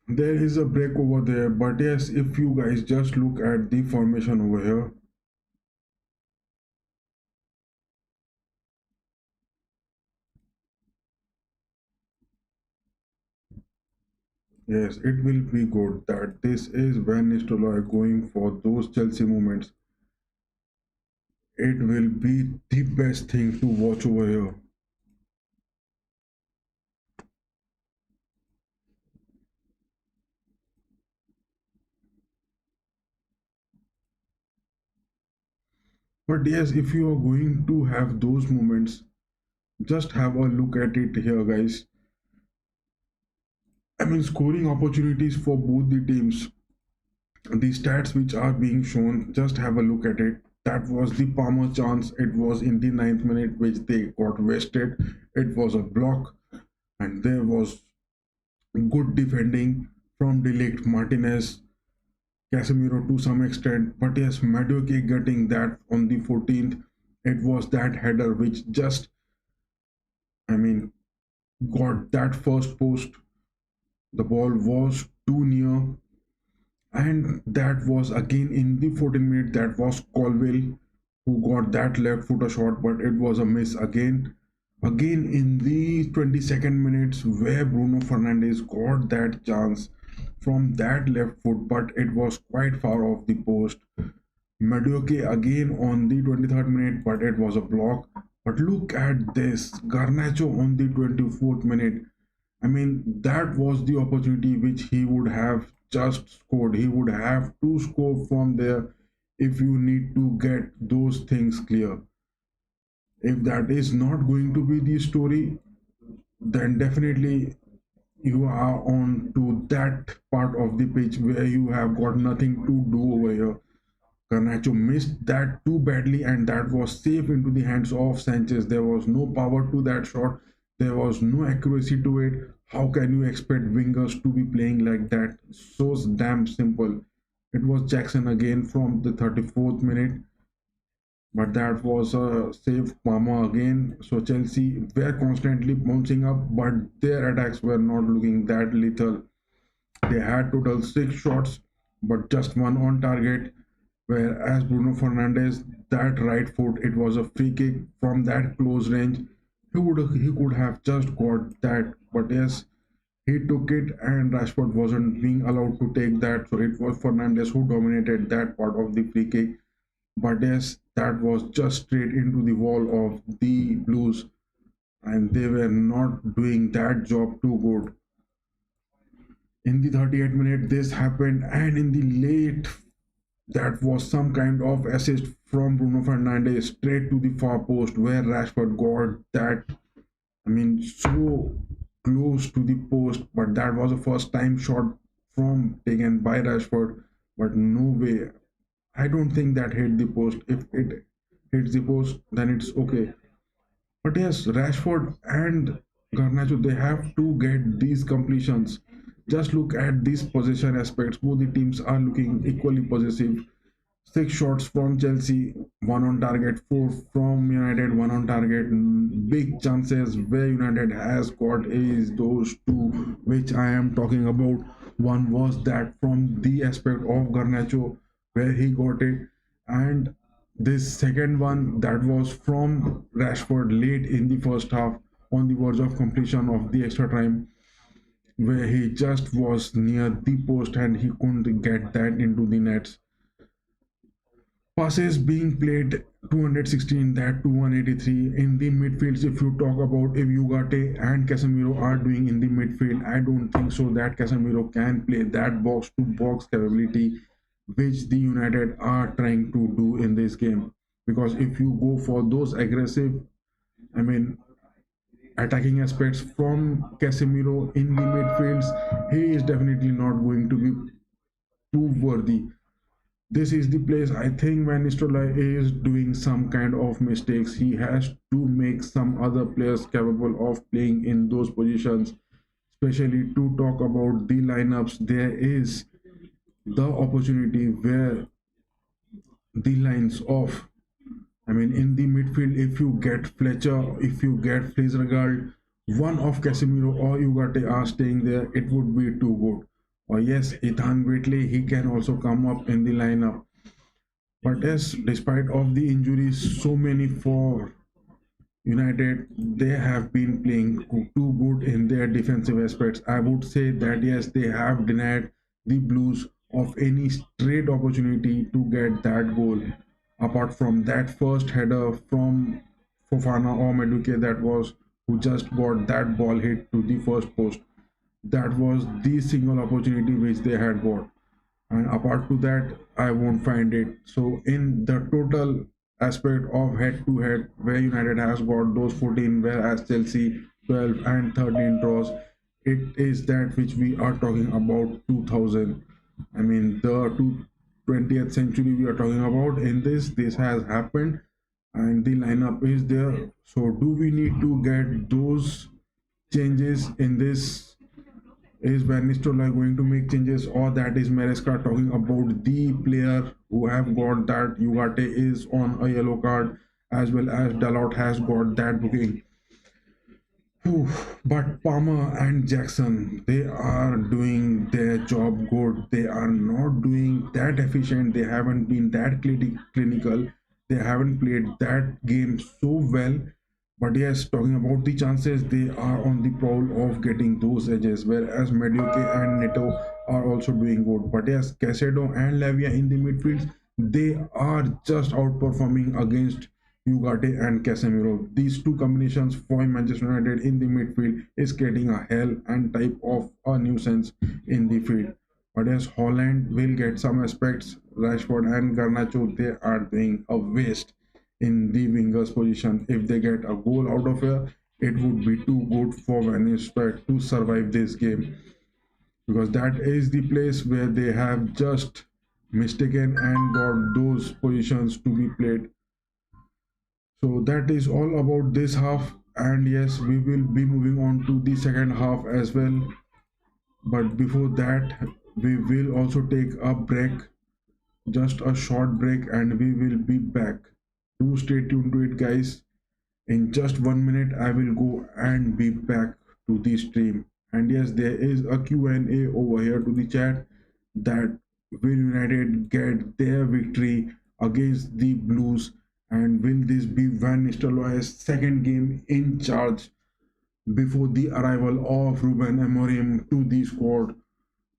There is a break over there, but yes, if you guys just look at the formation over here, yes, it will be good that this is when Nistelrooy going for those Chelsea moments. It will be the best thing to watch over here. But yes, if you are going to have those moments, just have a look at it here, guys. I mean, scoring opportunities for both the teams. The stats which are being shown, just have a look at it. That was the Palmer chance. It was in the ninth minute, which they got wasted. It was a block, and there was good defending from Delict, Martinez, Casemiro to some extent. But yes, Madueke getting that on the 14th. It was that header which just, I mean, got that first post. The ball was too near, and that was again in the 14th minute. That was Colwell who got that left footer shot, but it was a miss again. Again in the 22nd minutes, where Bruno Fernandes got that chance from that left foot, but it was quite far off the post. Madueke again on the 23rd minute, but it was a block. But look at this, Garnacho on the 24th minute. I mean, that was the opportunity which he would have just scored. He would have to score from there if you need to get those things clear. If that is not going to be the story, then definitely you are on to that part of the pitch where you have got nothing to do over here. Garnacho missed that too badly, and that was safe into the hands of Sanchez. There was no power to that shot, there was no accuracy to it. How can you expect wingers to be playing like that? So damn simple. It was Jackson again from the 34th minute, but that was a save Palmer again. So Chelsea were constantly bouncing up, but their attacks were not looking that lethal. They had total 6 shots, but just one on target. Whereas Bruno Fernandes, that right foot, it was a free kick from that close range. He could have just got that, but yes, he took it, and Rashford wasn't being allowed to take that. So it was Fernandes who dominated that part of the free kick. But yes, that was just straight into the wall of the Blues, and they were not doing that job too good. In the 38th minute, this happened, and in the late, that was some kind of assist from Bruno Fernandes straight to the far post where Rashford got that. I mean, so close to the post, but that was a first time shot from taken by Rashford. But no way. I don't think that hit the post. If it hits the post, then it's okay. But yes, Rashford and Garnacho, they have to get these completions. Just look at these possession aspects. Both the teams are looking equally possessive. 6 shots from Chelsea, one on target, four from United, one on target. Big chances where United has got is those two, which I am talking about. One was that from the aspect of Garnacho, where he got it, and this second one that was from Rashford late in the first half on the verge of completion of the extra time, where he just was near the post and he couldn't get that into the nets. Passes being played 216 that to 183 in the midfields. If you talk about if Ugarte and Casemiro are doing in the midfield, I don't think so that Casemiro can play that box to box capability which the United are trying to do in this game. Because if you go for those aggressive, I mean, attacking aspects from Casemiro in the midfields, he is definitely not going to be too worthy. This is the place I think Van Nistelrooy is doing some kind of mistakes. He has to make some other players capable of playing in those positions, especially to talk about the lineups. There is the opportunity where the lines of, I mean, in the midfield, if you get Fletcher, if you get Fraser, one of Casemiro or Ugarte are staying there, it would be too good. Or yes, Ethan Whitley, he can also come up in the lineup. But yes, despite of the injuries, so many for United, they have been playing too good in their defensive aspects. I would say that yes, they have denied the Blues of any straight opportunity to get that goal. Apart from that first header from Fofana or Meduke, that was who just got that ball hit to the first post. That was the single opportunity which they had got, and apart to that I won't find it. So in the total aspect of head to head, where United has got those 14 whereas Chelsea 12 and 13 draws, it is that which we are talking about 2000. I mean the 20th century we are talking about. In this has happened and the lineup is there. So do we need to get those changes in this? Is Van Nistelrooy going to make changes, or that is Maresca talking about the player who have got that Ugarte is on a yellow card, as well as Dalot has got that booking. Whew. But Palmer and Jackson, they are doing their job good. They are not doing that efficient. They haven't been that clinical. They haven't played that game so well. But yes, talking about the chances, they are on the prowl of getting those edges, whereas Meduke and Neto are also doing good. But yes, Casedo and Lavia in the midfields, they are just outperforming against Ugarte and Casemiro. These two combinations for Manchester United in the midfield is creating a hell and type of a nuisance in the field. But as Holland will get some aspects, Rashford and Garnacho, they are doing a waste in the wingers position. If they get a goal out of here, it would be too good for Van Nistelrooy to survive this game, because that is the place where they have just mistaken and got those positions to be played. So that is all about this half, and yes, we will be moving on to the second half as well. But before that, we will also take a break, just a short break, and we will be back. Do stay tuned to it, guys. In just 1 minute, I will go and be back to the stream. And yes, there is a Q&A over here to the chat, that will United get their victory against the Blues, and will this be Van Nistelrooy's second game in charge before the arrival of Ruben Amorim to the squad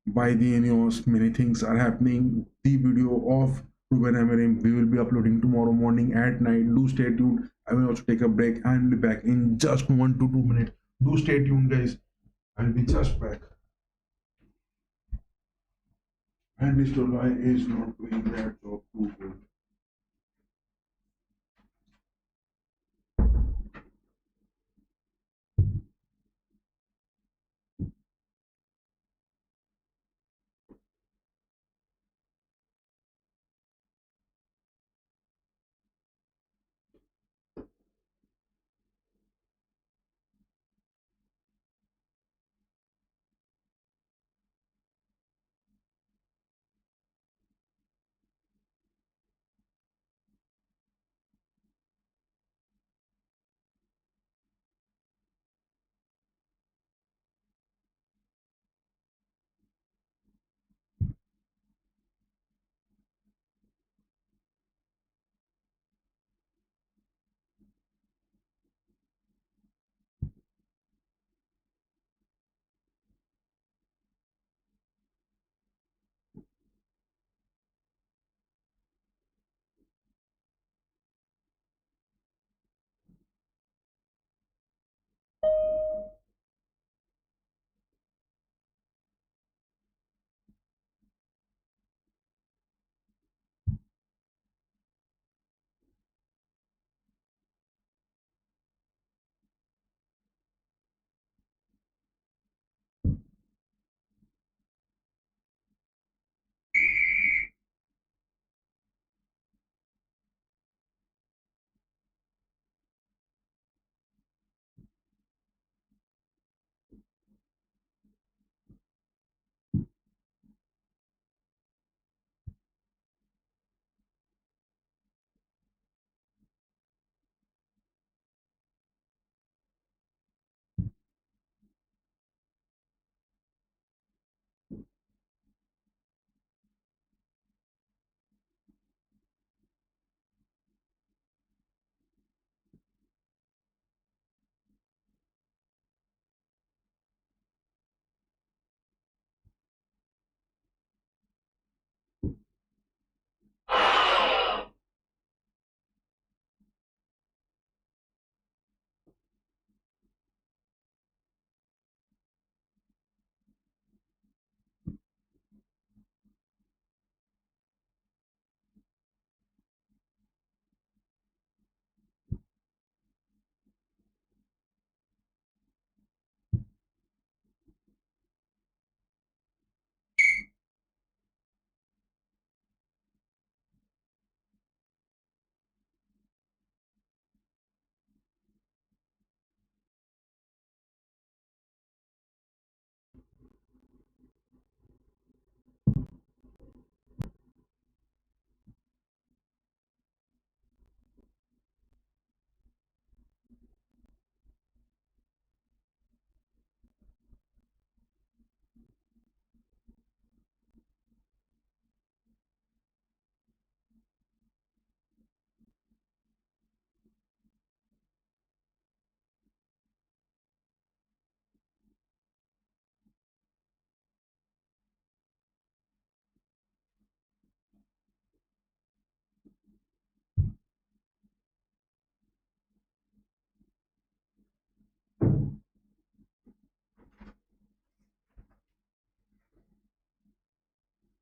by the Ineos? Many things are happening. The video of Ruben Amorim we will be uploading tomorrow morning at night. Do stay tuned. I will also take a break and be back in just 1 to 2 minutes. Do stay tuned, guys. I'll be just back. And Mr. Y is not doing that job too good.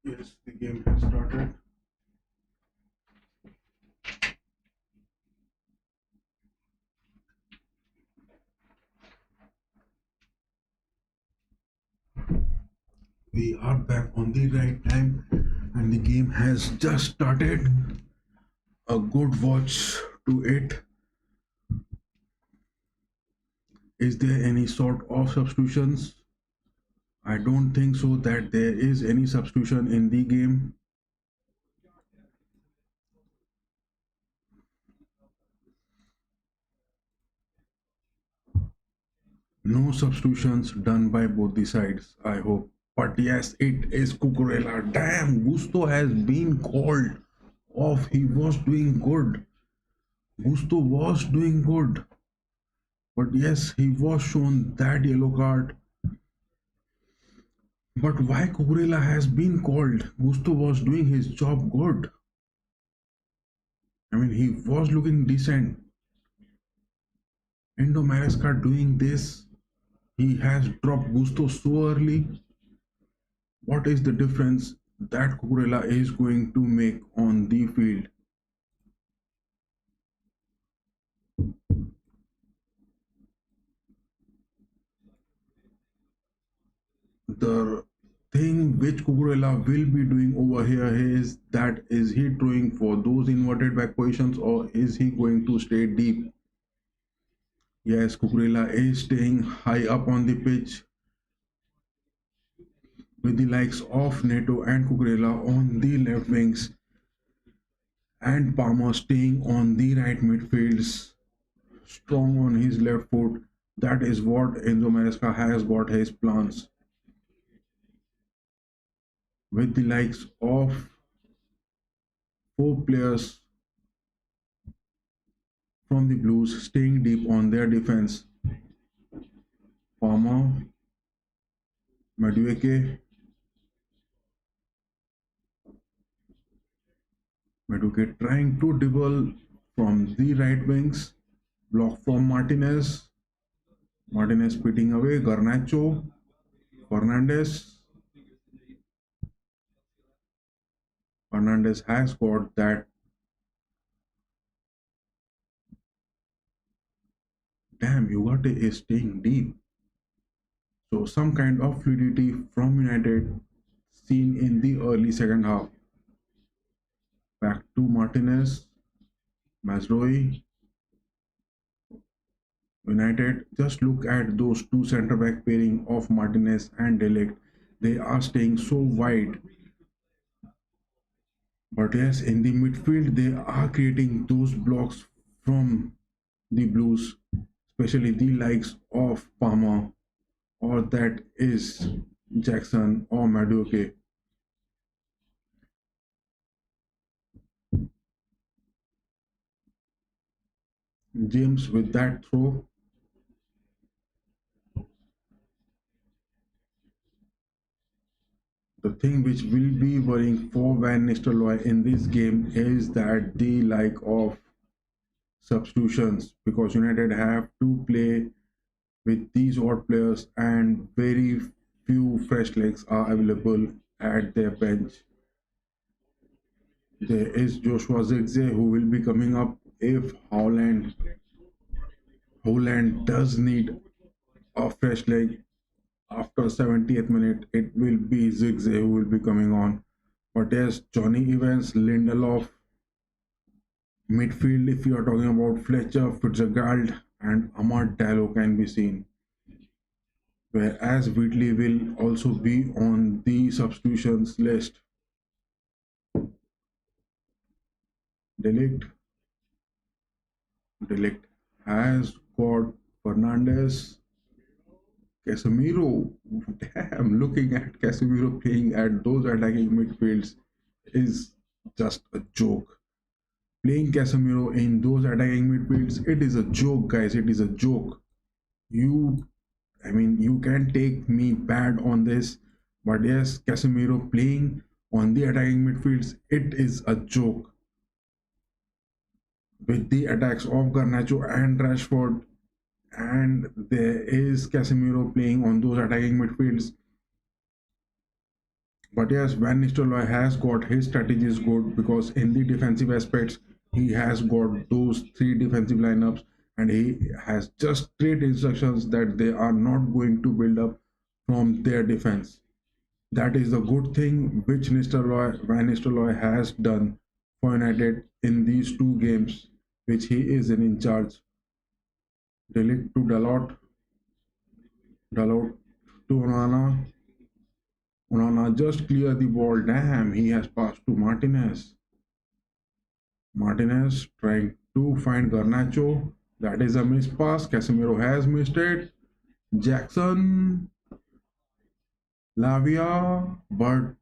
Yes, the game has started. We are back on the right time and the game has just started. A good watch to it. Is there any sort of substitutions? I don't think so that there is any substitution in the game. No substitutions done by both the sides, I hope. But yes, it is Cucurella. Damn, Gusto has been called off. He was doing good. Gusto was doing good. But yes, he was shown that yellow card. But why Cucurella has been called? Gusto was doing his job good. I mean, he was looking decent. Endo Maresca doing this. He has dropped Gusto so early. What is the difference that Cucurella is going to make on the field? The thing which Cucurella will be doing over here is that is he throwing for those inverted back positions or is he going to stay deep? Yes, Cucurella is staying high up on the pitch with the likes of Neto and Cucurella on the left wings and Palmer staying on the right midfields, strong on his left foot. That is what Enzo Maresca has got his plans with the likes of four players from the Blues staying deep on their defense. Palmer, Madueke, Madueke trying to dribble from the right wings, block from Martinez, Martinez pitting away, Garnacho, Fernandez. Fernandez has got that. Damn, Ugarte is staying deep. So some kind of fluidity from United seen in the early second half. Back to Martinez, Mazroi, United. Just look at those two centre back pairing of Martinez and Delict. They are staying so wide. But yes, in the midfield, they are creating those blocks from the Blues, especially the likes of Palmer or that is Jackson or Madueke. James with that throw. The thing which will be worrying for Van Nistelrooy in this game is that the like of substitutions because United have to play with these odd players and very few fresh legs are available at their bench. There is Joshua Zirkzee who will be coming up if Holland does need a fresh leg after 70th minute. It will be Zirkzee who will be coming on. But yes, Johnny Evans, Lindelof, midfield if you are talking about Fletcher, Fitzgerald and Amad Diallo can be seen. Whereas Whitley will also be on the substitutions list. Delict, Delict has got Fernandez, Casemiro. Damn, looking at Casemiro playing at those attacking midfields is just a joke. Playing Casemiro in those attacking midfields, it is a joke, guys. It is a joke. You, I mean, you can take me bad on this, but yes, Casemiro playing on the attacking midfields, it is a joke. With the attacks of Garnacho and Rashford, and there is Casemiro playing on those attacking midfields. But yes, Van Nistelrooy has got his strategies good because in the defensive aspects, he has got those three defensive lineups and he has just straight instructions that they are not going to build up from their defense. That is the good thing which Van Nistelrooy has done for United in these two games, which he is in charge. Delete to Dalot, Dalot to Onana. Onana just clear the ball. Damn, he has passed to Martinez. Martinez trying to find Garnacho. That is a missed pass. Casemiro has missed it. Jackson, Lavia, but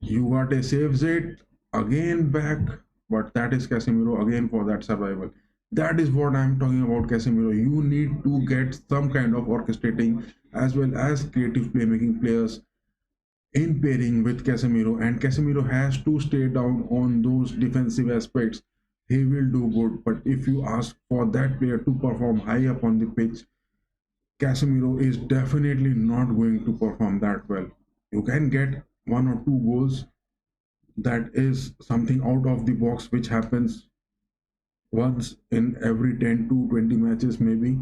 Ugarte saves it. Again back, but that is Casemiro again for that survival. That is what I'm talking about, Casemiro. You need to get some kind of orchestrating as well as creative playmaking players in pairing with Casemiro, and Casemiro has to stay down on those defensive aspects. He will do good, but if you ask for that player to perform high up on the pitch, Casemiro is definitely not going to perform that well. You can get one or two goals. That is something out of the box which happens once in every 10 to 20 matches, maybe,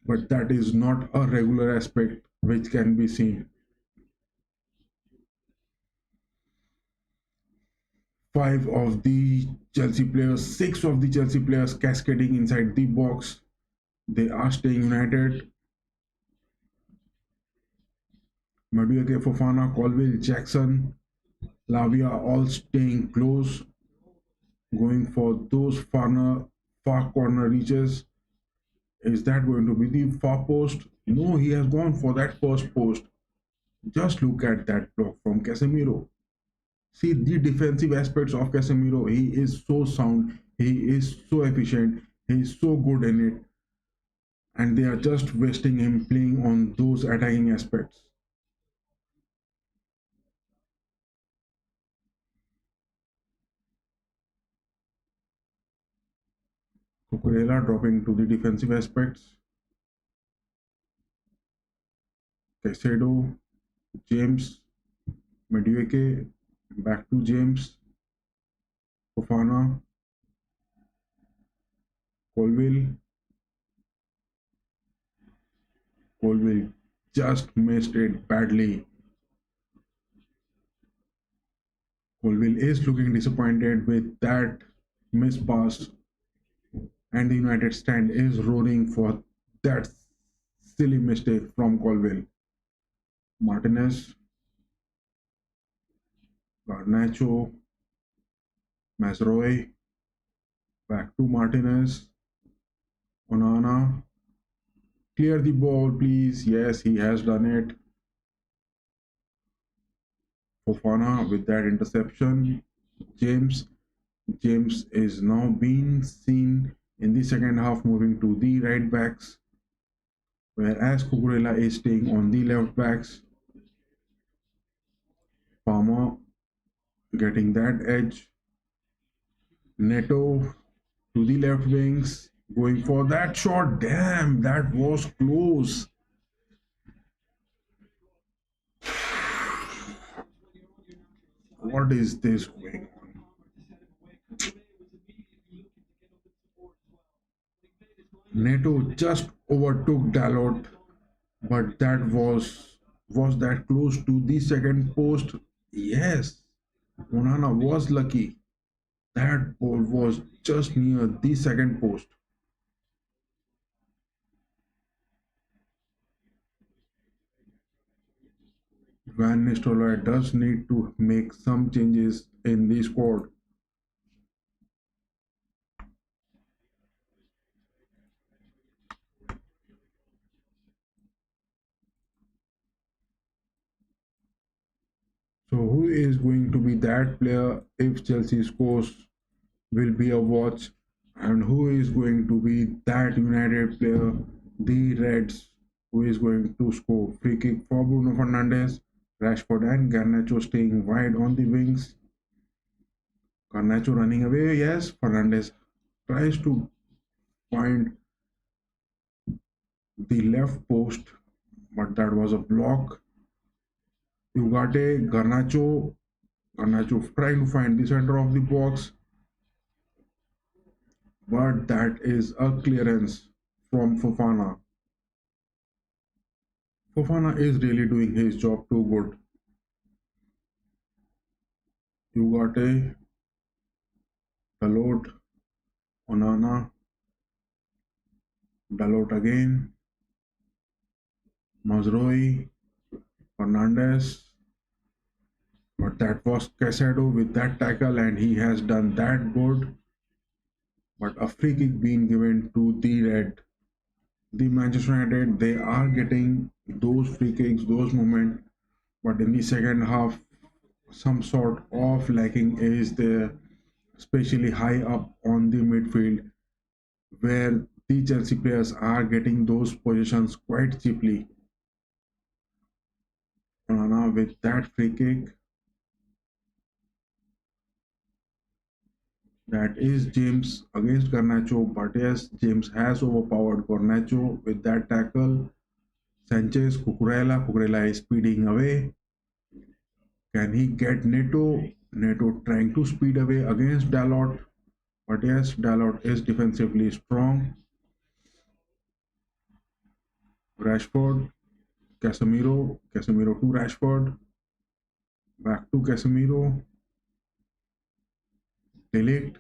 but that is not a regular aspect which can be seen. Five of the Chelsea players, six of the Chelsea players cascading inside the box. They are staying united. Madueke, Fofana, Colville, Jackson, Lavia all staying close, going for those far corner reaches. Is that going to be the far post? No, he has gone for that first post. Just look at that block from Casemiro. See the defensive aspects of Casemiro. He is so sound. He is so efficient. He is so good in it. And they are just wasting him playing on those attacking aspects. Cucurella dropping to the defensive aspects. Caicedo, James, Madueke, back to James, Fofana, Colville. Colville just missed it badly. Colville is looking disappointed with that miss pass, and the United stand is roaring for that silly mistake from Colville. Martinez, Garnacho, Mazroy, back to Martinez, Onana. Clear the ball, please. Yes, he has done it. Fofana with that interception. James. James is now being seen in the second half moving to the right backs, whereas Cucurella is staying on the left backs. Palmer getting that edge. Neto to the left wings, going for that shot. Damn, that was close. What is this going on? Neto just overtook Dalot, but that was that close to the second post? Yes, Onana was lucky. That ball was just near the second post. Van Nistelrooy does need to make some changes in the squad. So who is going to be that player if Chelsea scores will be a watch, and who is going to be that United player, the Reds, who is going to score? Free kick for Bruno Fernandes, Rashford and Garnacho staying wide on the wings. Garnacho running away, yes. Fernandes tries to find the left post, but that was a block. Ugarte, Garnacho, Garnacho trying to find the center of the box, but that is a clearance from Fofana. Fofana is really doing his job too good. Ugarte, Dalot, Onana, Dalot again, Mazroi, Fernandez, but that was Casado with that tackle, and he has done that good. But a free kick being given to the red. The Manchester United, they are getting those free kicks, those moments, but in the second half, some sort of lacking is there, especially high up on the midfield, where the Chelsea players are getting those positions quite cheaply. Onana with that free kick, that is James against Garnacho, but yes, James has overpowered Garnacho with that tackle. Sanchez, Cucurella is speeding away. Can he get Neto? Neto trying to speed away against Dalot, but yes, Dalot is defensively strong. Rashford, Casemiro to Rashford, back to Casemiro, Delict,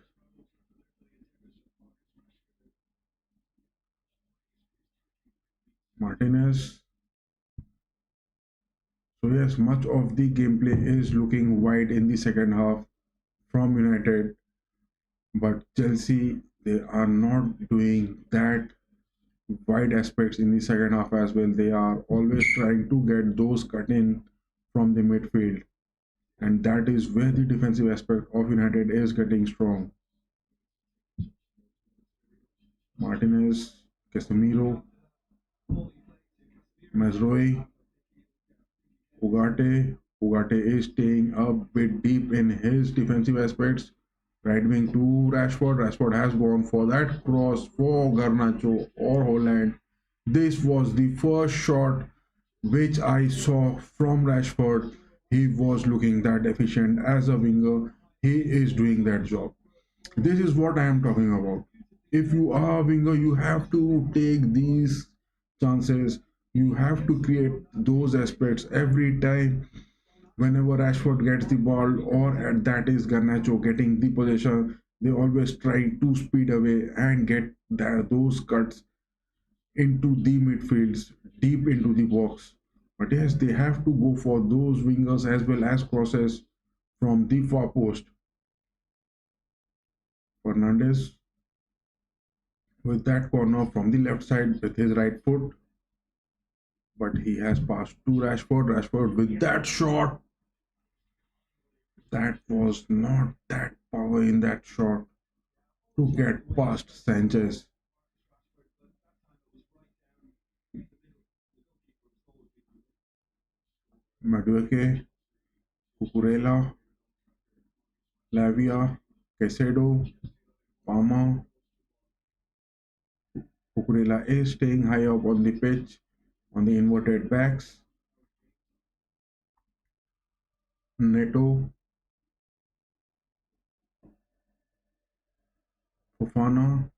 Martinez. So yes, much of the gameplay is looking wide in the second half from United, but Chelsea, they are not doing that wide aspects in the second half as well. They are always trying to get those cut in from the midfield, and that is where the defensive aspect of United is getting strong. Martinez, Casemiro, Mazroi, Ugarte. Ugarte is staying a bit deep in his defensive aspects. Right wing to Rashford. Rashford has gone for that cross for Garnacho or Holland. This was the first shot which I saw from Rashford. He was looking that efficient as a winger. He is doing that job. This is what I am talking about. If you are a winger, you have to take these chances. You have to create those aspects every time. Whenever Rashford gets the ball, or at that is Garnacho getting the possession, they always try to speed away and get those cuts into the midfields, deep into the box. But yes, they have to go for those wingers as well as crosses from the far post. Fernandez with that corner from the left side with his right foot, but he has passed to Rashford. Rashford with that shot. That was not that power in that shot to get past Sanchez. Madueke, Cucurella, Lavia, Quesedo, Palmer. Cucurella is staying high up on the pitch on the inverted backs. Neto, Fofana,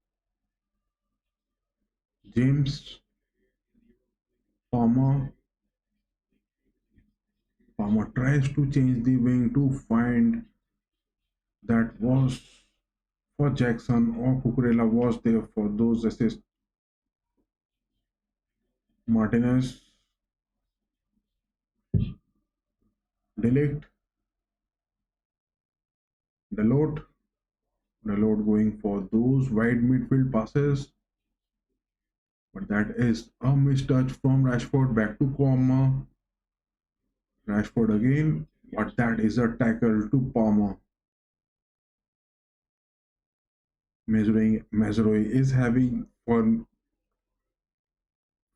James, Palmer. Palmer tries to change the wing to find that was for Jackson, or Cucurella was there for those assists. Martinez, Delict, Dalot, Dalot going for those wide midfield passes, but that is a mistouch from Rashford back to Palmer. Rashford again, but that is a tackle to Palmer. Mazrui is having fun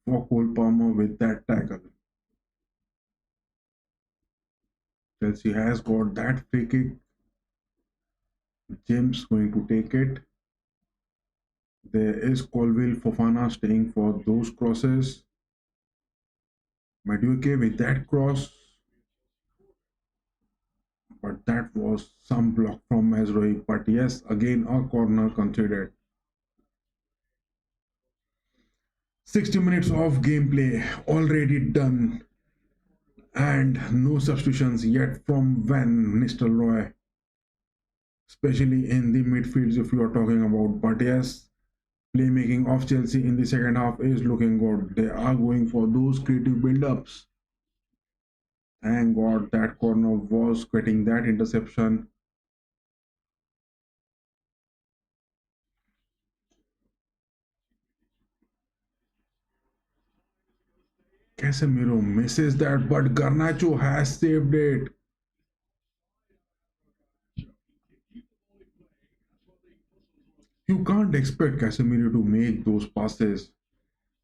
for Cole Palmer with that tackle. Chelsea has got that free kick. James going to take it. There is Colville Fofana staying for those crosses. Madueke with that cross. but that was some block from Mazraoui. But yes, again a corner considered. 60 minutes of gameplay already done, and no substitutions yet from Van Nistelrooy, especially in the midfields if you are talking about. But yes, playmaking of Chelsea in the second half is looking good. They are going for those creative build-ups. Thank God that corner was getting that interception. Casemiro misses that, but Garnacho has saved it. You can't expect Casemiro to make those passes.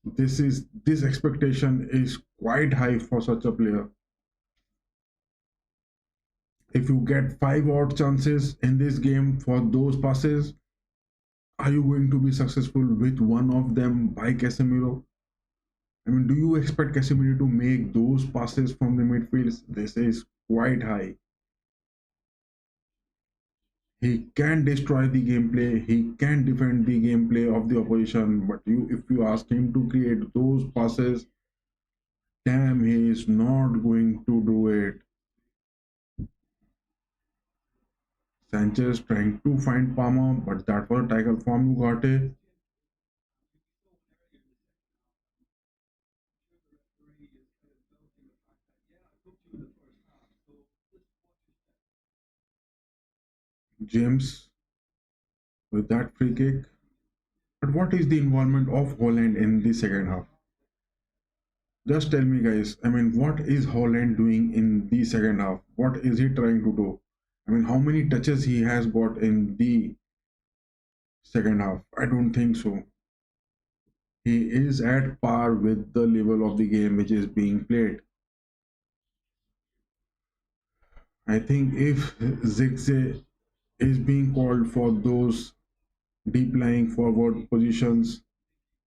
This expectation is quite high for such a player. If you get five odd chances in this game for those passes, are you going to be successful with one of them by Casemiro? I mean, do you expect Casemiro to make those passes from the midfields? This is quite high. He can destroy the gameplay, he can defend the gameplay of the opposition, but if you ask him to create those passes, damn, he is not going to do it. Sanchez trying to find Palmer, but that was a tackle from Ugarte. James with that free kick. But what is the involvement of Holland in the second half? Just tell me, guys. I mean, what is Holland doing in the second half? What is he trying to do? I mean, how many touches he has got in the second half? I don't think so. He is at par with the level of the game which is being played. I think if Zirkzee is being called for those deep lying forward positions,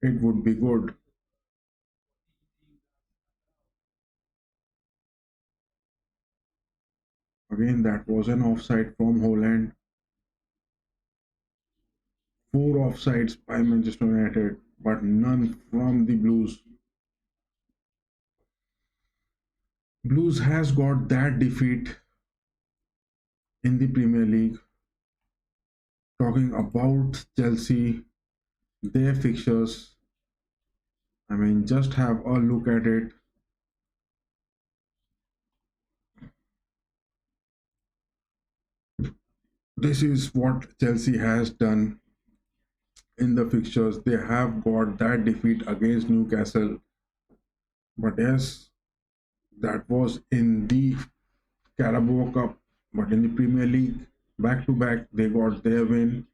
it would be good. Again, that was an offside from Holland. Four offsides by Manchester United, but none from the Blues. Blues has got that defeat in the Premier League. Talking about Chelsea, their fixtures, I mean, just have a look at it. This is what Chelsea has done in the fixtures. They have got that defeat against Newcastle, but yes, that was in the Carabao Cup. But in the Premier League, back to back, they got their win.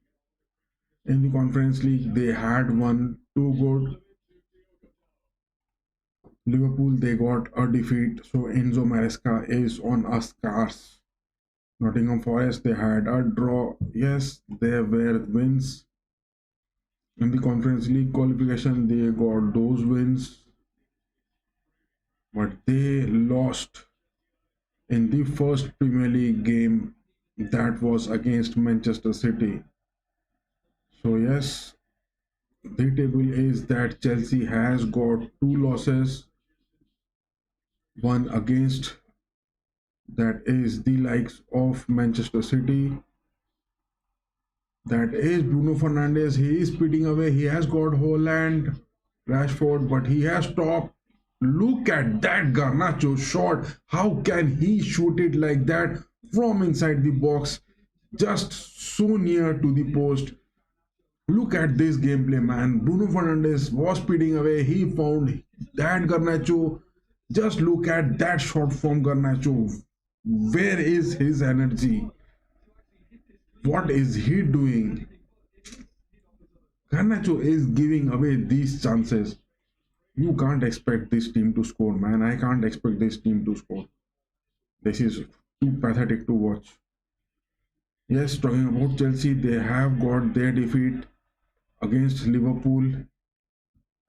In the Conference League, they had won two good. Liverpool, they got a defeat, so Enzo Maresca is on a scarce. Nottingham Forest, they had a draw. Yes, there were wins. In the Conference League qualification, they got those wins, but they lost in the first Premier League game that was against Manchester City. So, yes, the table is that Chelsea has got two losses, one against that is the likes of Manchester City. That is Bruno Fernandes. He is speeding away. He has got Holland, Rashford, but he has stopped. Look at that Garnacho shot. How can he shoot it like that from inside the box, just so near to the post? Look at this gameplay, man. Bruno Fernandes was speeding away. He found that Garnacho. Just look at that shot from Garnacho. Where is his energy? What is he doing? Garnacho is giving away these chances. You can't expect this team to score, man. I can't expect this team to score. This is too pathetic to watch. Yes, talking about Chelsea, they have got their defeat against Liverpool,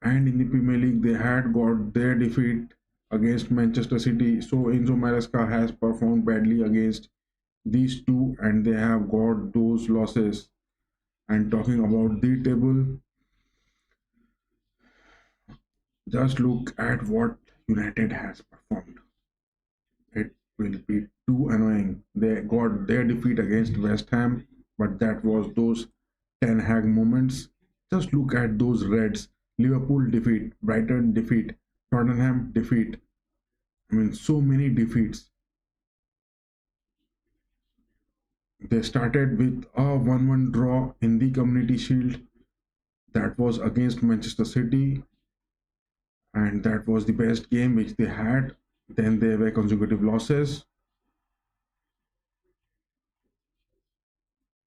and in the Premier League, they had got their defeat against Manchester City. So Enzo Maresca has performed badly against these two, and they have got those losses. And talking about the table, just look at what United has performed. It will be too annoying. They got their defeat against West Ham, but that was those Ten Hag moments. Just look at those Reds. Liverpool defeat, Brighton defeat, Tottenham defeat. I mean, so many defeats. They started with a 1-1 draw in the Community Shield. That was against Manchester City, and that was the best game which they had. Then there were consecutive losses.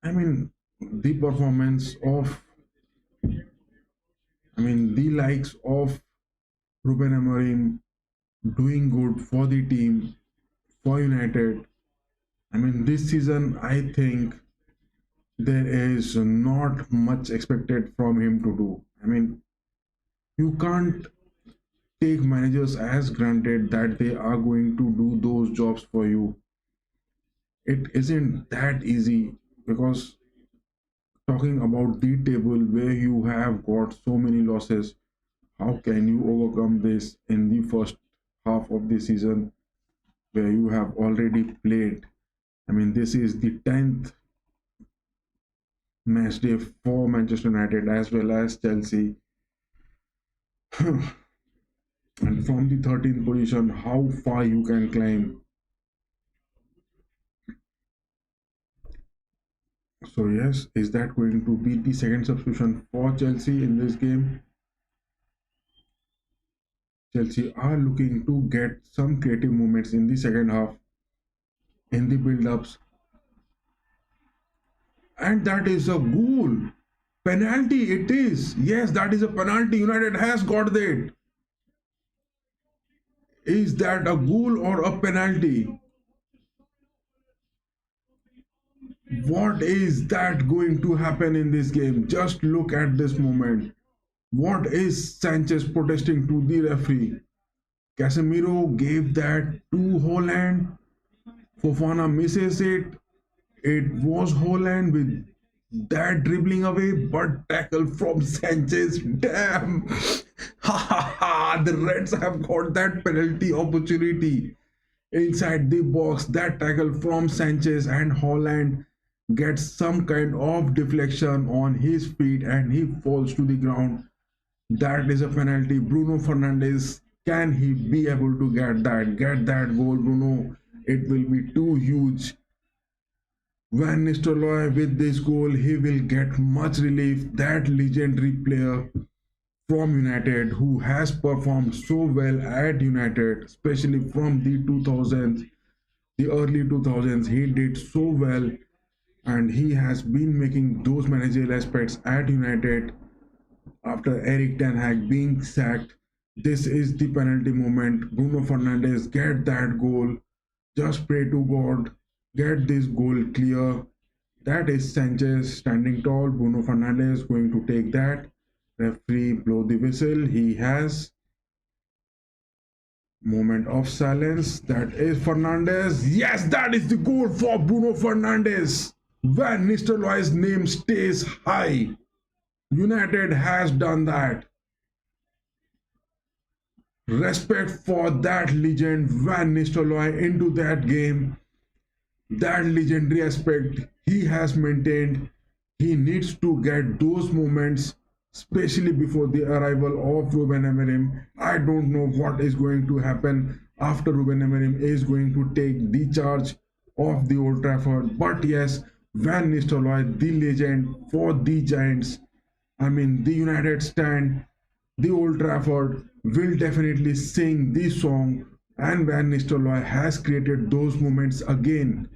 I mean, the performance of, the likes of Ruben Amorim doing good for the team, for United. This season, I think there is not much expected from him to do. You can't take managers as granted that they are going to do those jobs for you. It isn't that easy, because talking about the table where you have got so many losses, how can you overcome this in the first half of the season where you have already played? This is the 10th match day for Manchester United as well as Chelsea. And from the 13th position, how far you can climb. So yes, is that going to be the second substitution for Chelsea in this game? Chelsea are looking to get some creative moments in the second half, in the build-ups. And that is a goal. Penalty it is. Yes, that is a penalty. United has got that. Is that a goal or a penalty? What is that going to happen in this game? Just look at this moment. What is Sanchez protesting to the referee? Casemiro gave that to Holland. Fofana misses it. It was Holland with that dribbling away, but tackle from Sanchez. Damn! Ha ha ha! The Reds have got that penalty opportunity inside the box. That tackle from Sanchez, and Holland gets some kind of deflection on his feet and he falls to the ground. That is a penalty. Bruno Fernandes, can he be able to get that? Get that goal, Bruno. It will be too huge. Van Nistelrooy with this goal, he will get much relief. That legendary player from United who has performed so well at United, especially from the 2000s, the early 2000s, he did so well, and he has been making those managerial aspects at United after Eric Ten Hag being sacked. This is the penalty moment. Bruno Fernandes get that goal. Just pray to God, get this goal clear. That is Sanchez standing tall. Bruno Fernandes going to take that. Referee blow the whistle. He has moment of silence. That is Fernandes. Yes, that is the goal for Bruno Fernandes. Van Nistelrooy's name stays high. United has done that. Respect for that legend Van Nistelrooy into that game. That legendary aspect he has maintained. He needs to get those moments, especially before the arrival of Ruben Amorim. I don't know what is going to happen after Ruben Amorim is going to take the charge of the Old Trafford. But yes, Van Nistelrooy, the legend for the Giants. The United stand, the Old Trafford will definitely sing the song, and Van Nistelrooy has created those moments again.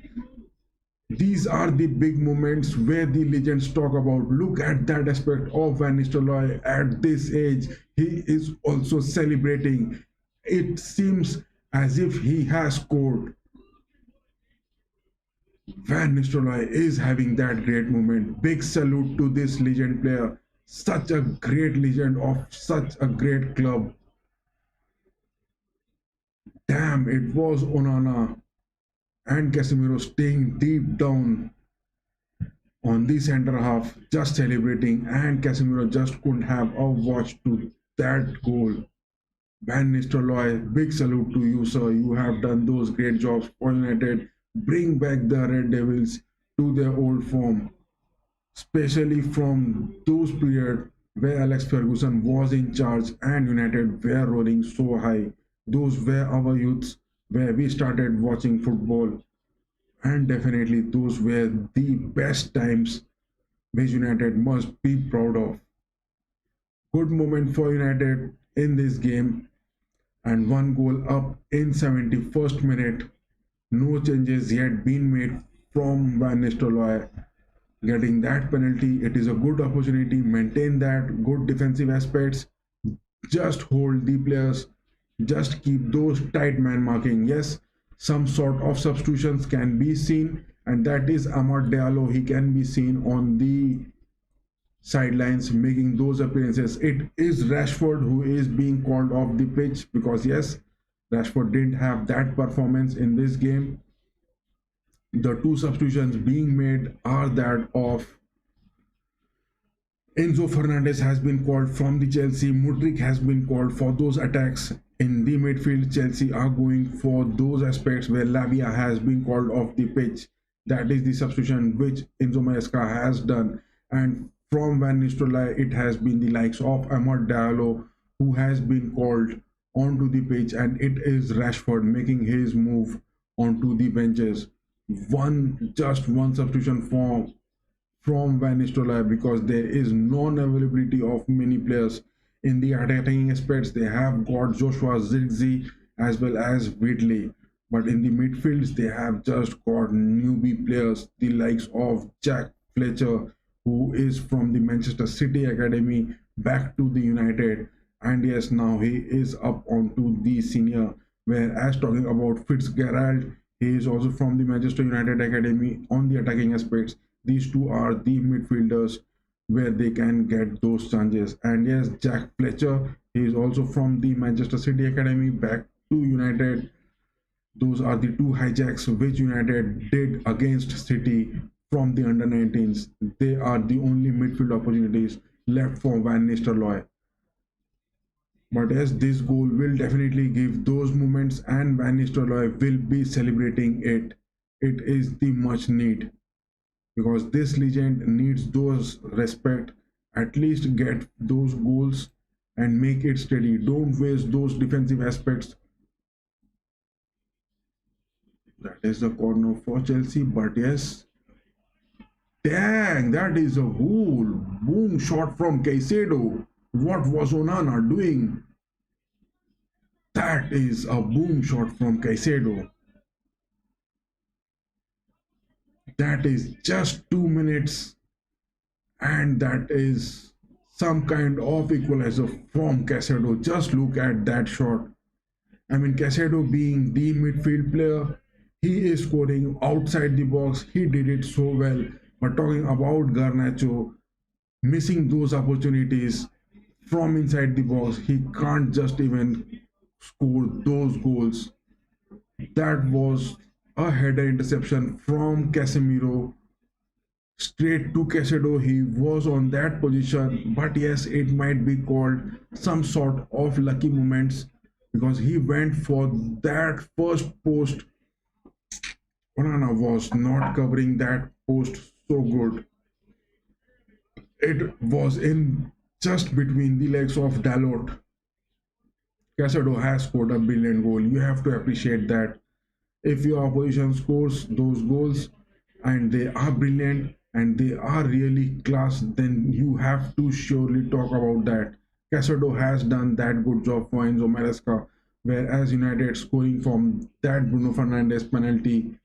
These are the big moments where the legends talk about. Look at that aspect of Van Nistelrooy at this age. He is also celebrating. It seems as if he has scored. Van Nistelrooy is having that great moment. Big salute to this legend player. Such a great legend of such a great club. Damn, it was Onana. and Casemiro staying deep down on the center half, just celebrating, and Casemiro just couldn't have a watch to that goal. Van Nistelrooy, big salute to you, sir. You have done those great jobs for United. Bring back the Red Devils to their old form, especially from those periods where Alex Ferguson was in charge and United were rolling so high. Those were our youths where we started watching football, and definitely those were the best times which United must be proud of. Good moment for United in this game, and one goal up in 71st minute. No changes yet been made from Van Nistelrooy getting that penalty. It is a good opportunity. Maintain that good defensive aspects. Just hold the players. Just keep those tight man marking. Yes, some sort of substitutions can be seen, and that is Amad Diallo. He can be seen on the sidelines making those appearances. It is Rashford who is being called off the pitch because yes, Rashford didn't have that performance in this game. The two substitutions being made are that of Enzo Fernandez has been called from the Chelsea. Mudryk has been called for those attacks in the midfield. Chelsea are going for those aspects where Lavia has been called off the pitch. That is the substitution which Enzo Maresca has done. And from Van Nistelrooy, it has been the likes of Amad Diallo who has been called onto the pitch, and it is Rashford making his move onto the benches. Just one substitution from Van Nistelrooy because there is non-availability of many players in the attacking aspects. They have got Joshua Zirkzee as well as Whitley, but in the midfields they have just got newbie players, the likes of Jack Fletcher, who is from the Manchester City Academy back to the United, and yes, now he is up onto the senior. Whereas talking about Fitzgerald, he is also from the Manchester United Academy on the attacking aspects. These two are the midfielders where they can get those chances. And yes, Jack Fletcher, he is also from the Manchester City Academy back to United. Those are the two hijacks which United did against City from the under 19s. They are the only midfield opportunities left for Van Nistelrooy. But yes, this goal will definitely give those moments, and Van Nistelrooy will be celebrating it. It is the much need because this legend needs those respect. At least get those goals and make it steady. Don't waste those defensive aspects. That is the corner for Chelsea, but yes, dang, that is a goal. Boom shot from Caicedo. What was Onana doing? That is a boom shot from Caicedo. That is just 2 minutes, and that is some kind of equalizer from Caicedo. Just look at that shot. I mean, Caicedo being the midfield player, he is scoring outside the box. He did it so well. But talking about Garnacho, missing those opportunities from inside the box, he can't just even score those goals. That was a header interception from Casemiro straight to Caicedo. He was on that position, but yes, it might be called some sort of lucky moments because he went for that first post. Onana was not covering that post so good. It was in just between the legs of Dalot. Caicedo has scored a brilliant goal. You have to appreciate that. If your opposition scores those goals and they are brilliant and they are really class, then you have to surely talk about that. Caicedo has done that good job for Enzo Maresca, whereas United scoring from that Bruno Fernandes penalty.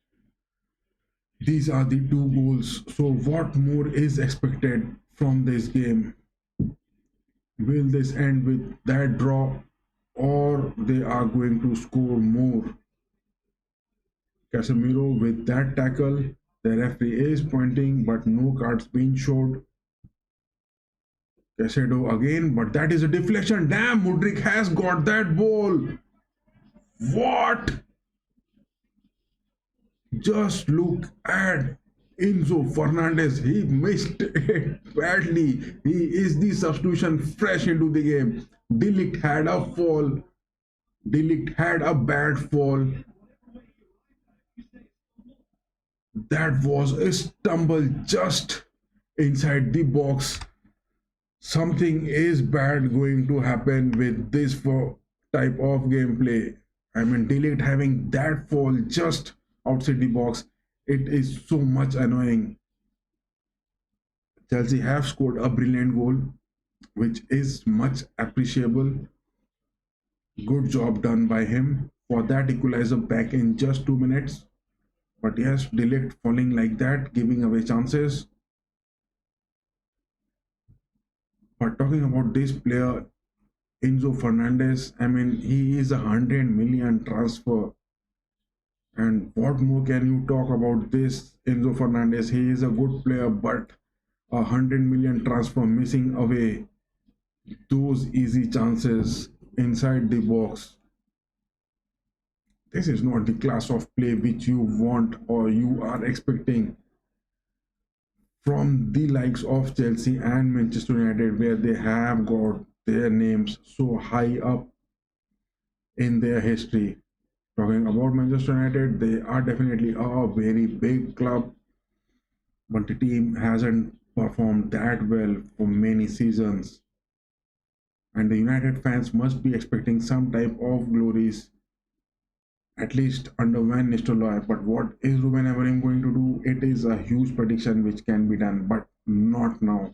These are the two goals. So what more is expected from this game? Will this end with that draw, or they are going to score more? Casemiro with that tackle. The referee is pointing, but no cards being showed. Caicedo again, but that is a deflection. Damn, Mudryk has got that ball. What? Just look at Enzo Fernandez. He missed it badly. He is the substitution fresh into the game. Delict had a fall. Delict had a bad fall. That was a stumble just inside the box. Something is bad going to happen with this type of gameplay. I mean, Delict having that fall just outside the box. It is so much annoying. Chelsea have scored a brilliant goal, which is much appreciable. Good job done by him for that equalizer back in just 2 minutes. But yes, Delict falling like that, giving away chances. But talking about this player, Enzo Fernandez, I mean, he is 100 million transfer. And what more can you talk about this Enzo Fernandez? He is a good player, but 100 million transfer missing away those easy chances inside the box. This is not the class of play which you want or you are expecting from the likes of Chelsea and Manchester United, where they have got their names so high up in their history. Talking about Manchester United, they are definitely a very big club, but the team hasn't performed that well for many seasons. And the United fans must be expecting some type of glories, at least under Van Nistelrooy. But what is Ruben Amorim going to do? It is a huge prediction which can be done, but not now.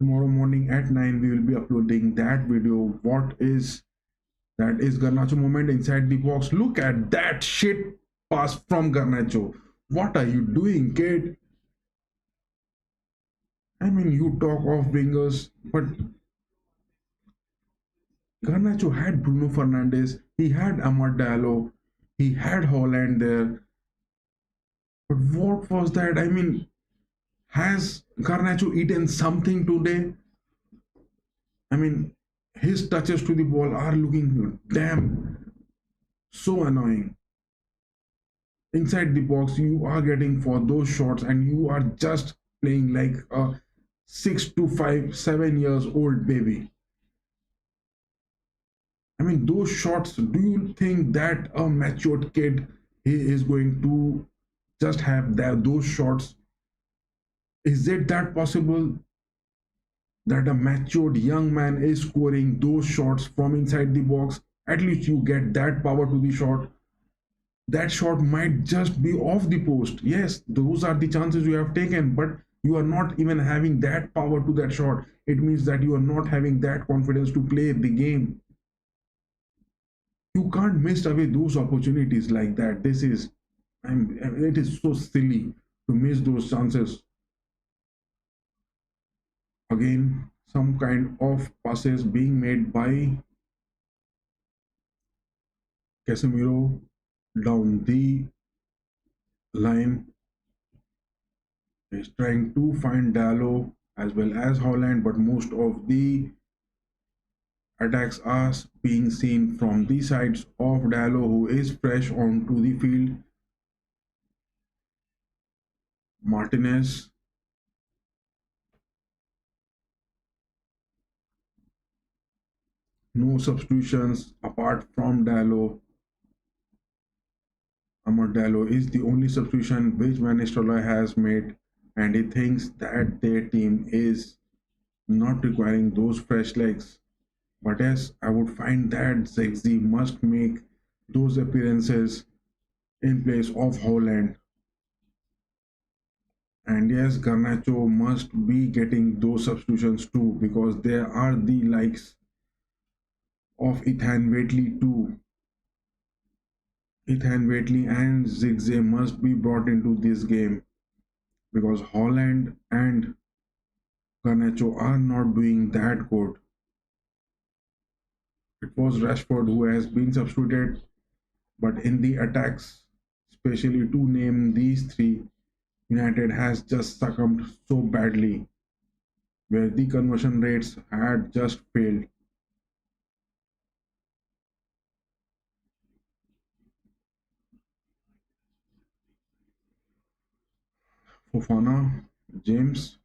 Tomorrow morning at 9, we will be uploading that video. That is Garnacho moment inside the box. Look at that shit pass from Garnacho. What are you doing, kid? I mean, you talk of wingers, but Garnacho had Bruno Fernandes, he had Amad Diallo, he had Holland there. But what was that? I mean, has Garnacho eaten something today? I mean, his touches to the ball are looking damn so annoying. Inside the box, you are getting for those shots, and you are just playing like a 6 to 7 years old baby. I mean, those shots, do you think that a matured kid he is going to just have those shots? Is it that possible that a matured young man is scoring those shots from inside the box? At least you get that power to the shot. That shot might just be off the post. Yes, those are the chances you have taken, but you are not even having that power to that shot. It means that you are not having that confidence to play the game. You can't miss away those opportunities like that. It is so silly to miss those chances. Again, some kind of passes being made by Casemiro down the line. He's trying to find Dallo as well as Holland, but most of the attacks are being seen from the sides of Dallo, who is fresh onto the field. Martinez, no substitutions apart from Dallo. Amad Diallo is the only substitution which Van Nistelrooy has made, and he thinks that their team is not requiring those fresh legs. But yes, I would find that Zexi must make those appearances in place of Holland. And yes, Garnacho must be getting those substitutions too, because there are the likes of Ethan Waitley too. Ethan Waitley and Zigzag must be brought into this game, because Holland and Garnacho are not doing that good. It was Rashford who has been substituted, but in the attacks, especially to name these three, United has just succumbed so badly, where the conversion rates had just failed. Fofana, James,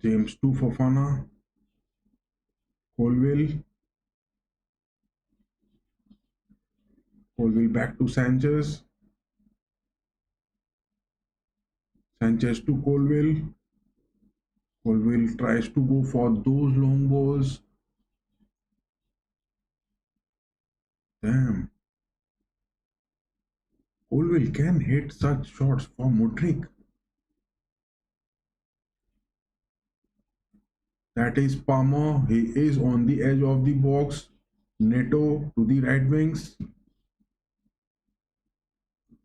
James to Fofana, Colville, Colville back to Sanchez, Sanchez to Colville, Colville tries to go for those long balls. Damn, Colville can hit such shots for Mudrik. That is Palmer. He is on the edge of the box. Neto to the right wings.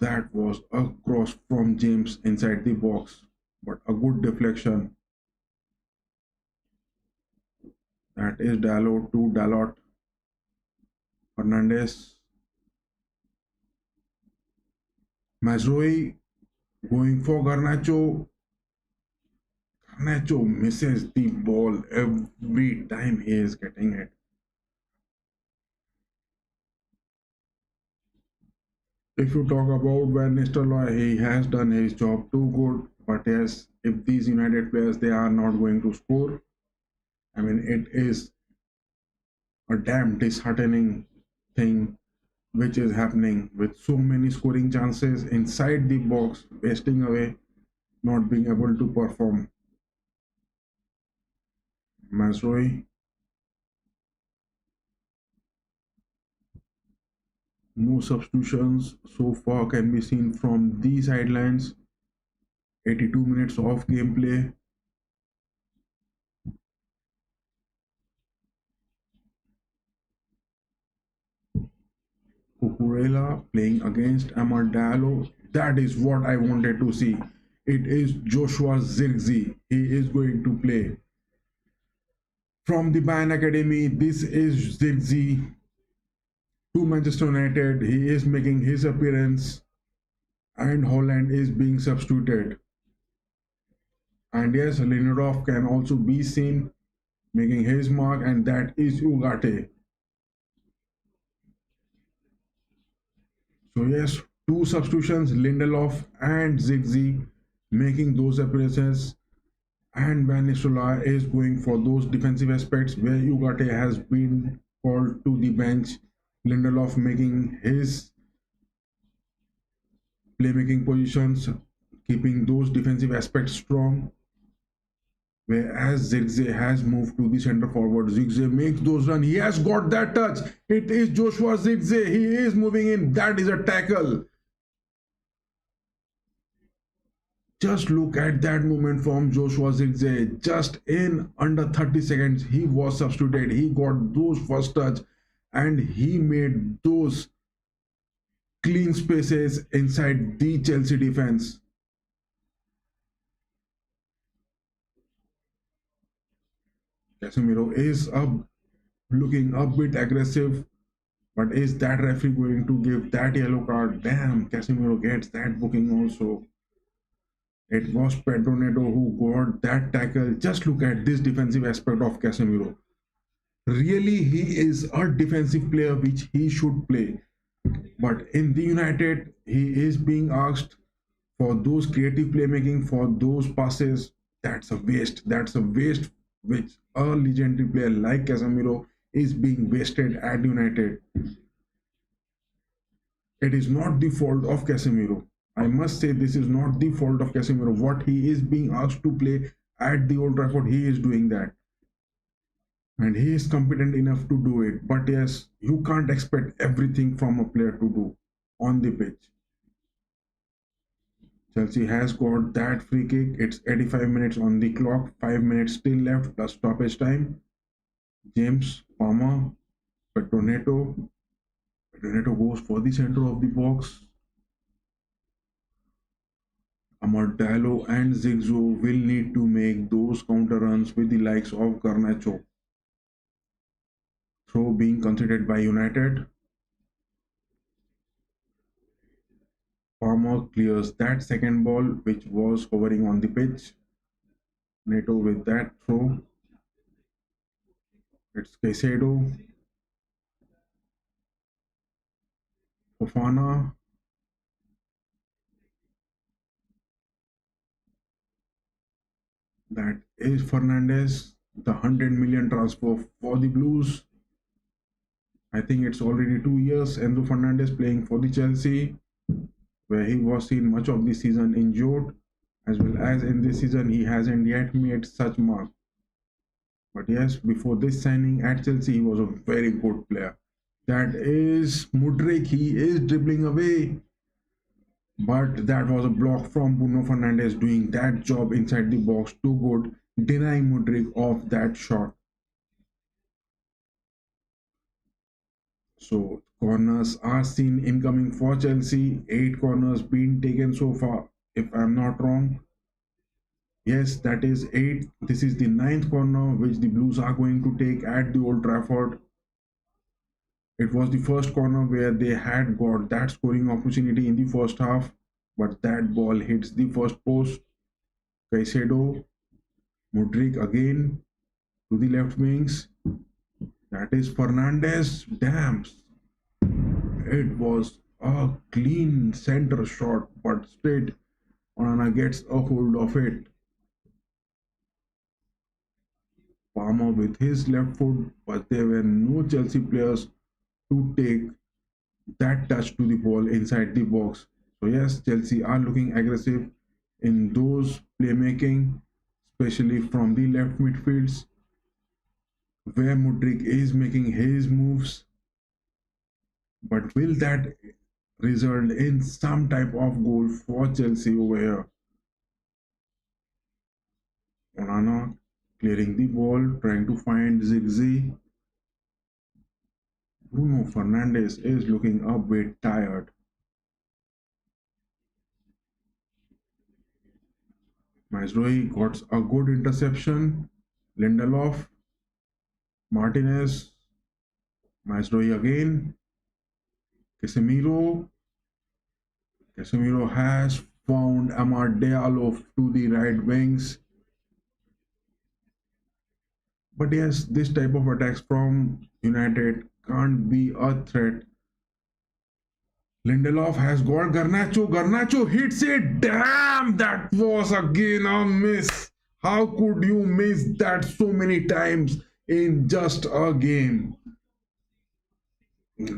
That was a cross from James inside the box, but a good deflection. That is Dalot to Dalot. Fernandez. Mazrui going for Garnacho. Garnacho misses the ball every time he is getting it. If you talk about Van Nistelrooy, he has done his job too good. But yes, if these United players they are not going to score, I mean it is a damn disheartening thing which is happening with so many scoring chances inside the box, wasting away, not being able to perform. Mazrui, no substitutions so far can be seen from the sidelines. 82 minutes of gameplay. Cucurella playing against Amar Diallo. That is what I wanted to see. It is Joshua Zirkzee. He is going to play. From the Bayern Academy, this is Zirkzee to Manchester United. He is making his appearance and Holland is being substituted. And yes, Lindelof can also be seen making his mark, and that is Ugarte. So yes, two substitutions, Lindelof and Zigzee making those appearances, and Van Nistelrooy is going for those defensive aspects where Ugarte has been called to the bench. Lindelof making his playmaking positions, keeping those defensive aspects strong. Whereas Zirkzee has moved to the center forward. Zirkzee makes those runs. He has got that touch. It is Joshua Zirkzee. He is moving in. That is a tackle. Just look at that movement from Joshua Zirkzee. Just in under 30 seconds, he was substituted. He got those first touch and he made those clean spaces inside the Chelsea defense. Casemiro is looking a bit aggressive, but is that referee going to give that yellow card? Damn, Casemiro gets that booking also. It was Pedro Neto who got that tackle. Just look at this defensive aspect of Casemiro. Really, he is a defensive player which he should play. But in the United, he is being asked for those creative playmaking, for those passes. That's a waste. That's a waste which a legendary player like Casemiro is being wasted at United. It is not the fault of Casemiro. I must say this is not the fault of Casemiro. What he is being asked to play at the Old Trafford, he is doing that. And he is competent enough to do it. But yes, you can't expect everything from a player to do on the pitch. Chelsea has got that free kick. It's 85 minutes on the clock, 5 minutes still left plus stoppage time. James, Palmer, Petroneto. Petroneto goes for the center of the box. Amar Diallo and Zigzoo will need to make those counter runs with the likes of Garnacho. Throw being considered by United. Palmer clears that second ball which was hovering on the pitch. Neto with that throw. It's Caicedo. Fofana, that is Fernandez, the 100 million transfer for the Blues. I think it's already 2 years. Enzo Fernandez playing for the Chelsea, where he was seen much of the season injured, as well as in this season he hasn't yet made such mark. But yes, before this signing at Chelsea, he was a very good player. That is Mudrik. He is dribbling away, but that was a block from Bruno Fernandes doing that job inside the box too good, denying Mudrik of that shot. So corners are seen incoming for Chelsea. 8 corners being taken so far, if I'm not wrong. Yes, that is 8. This is the ninth corner which the Blues are going to take at the Old Trafford. It was the first corner where they had got that scoring opportunity in the first half, but that ball hits the first post. Caicedo, Mudrik again to the left wings. That is Fernandez. Damn, it was a clean center shot, but straight Onana gets a hold of it. Palmer with his left foot, but there were no Chelsea players to take that touch to the ball inside the box. So yes, Chelsea are looking aggressive in those playmaking, especially from the left midfields, where Mudrik is making his moves. But will that result in some type of goal for Chelsea over here? Onana clearing the ball, trying to find Ziggy. Bruno Fernandes is looking a bit tired. Nistelrooy got a good interception. Lindelof, Martinez, Nistelrooy again. Casemiro. Casemiro has found Amad Diallo to the right wings. But yes, this type of attacks from United can't be a threat. Lindelof has got Garnacho. Garnacho hits it. Damn, that was again a miss. How could you miss that so many times in just a game?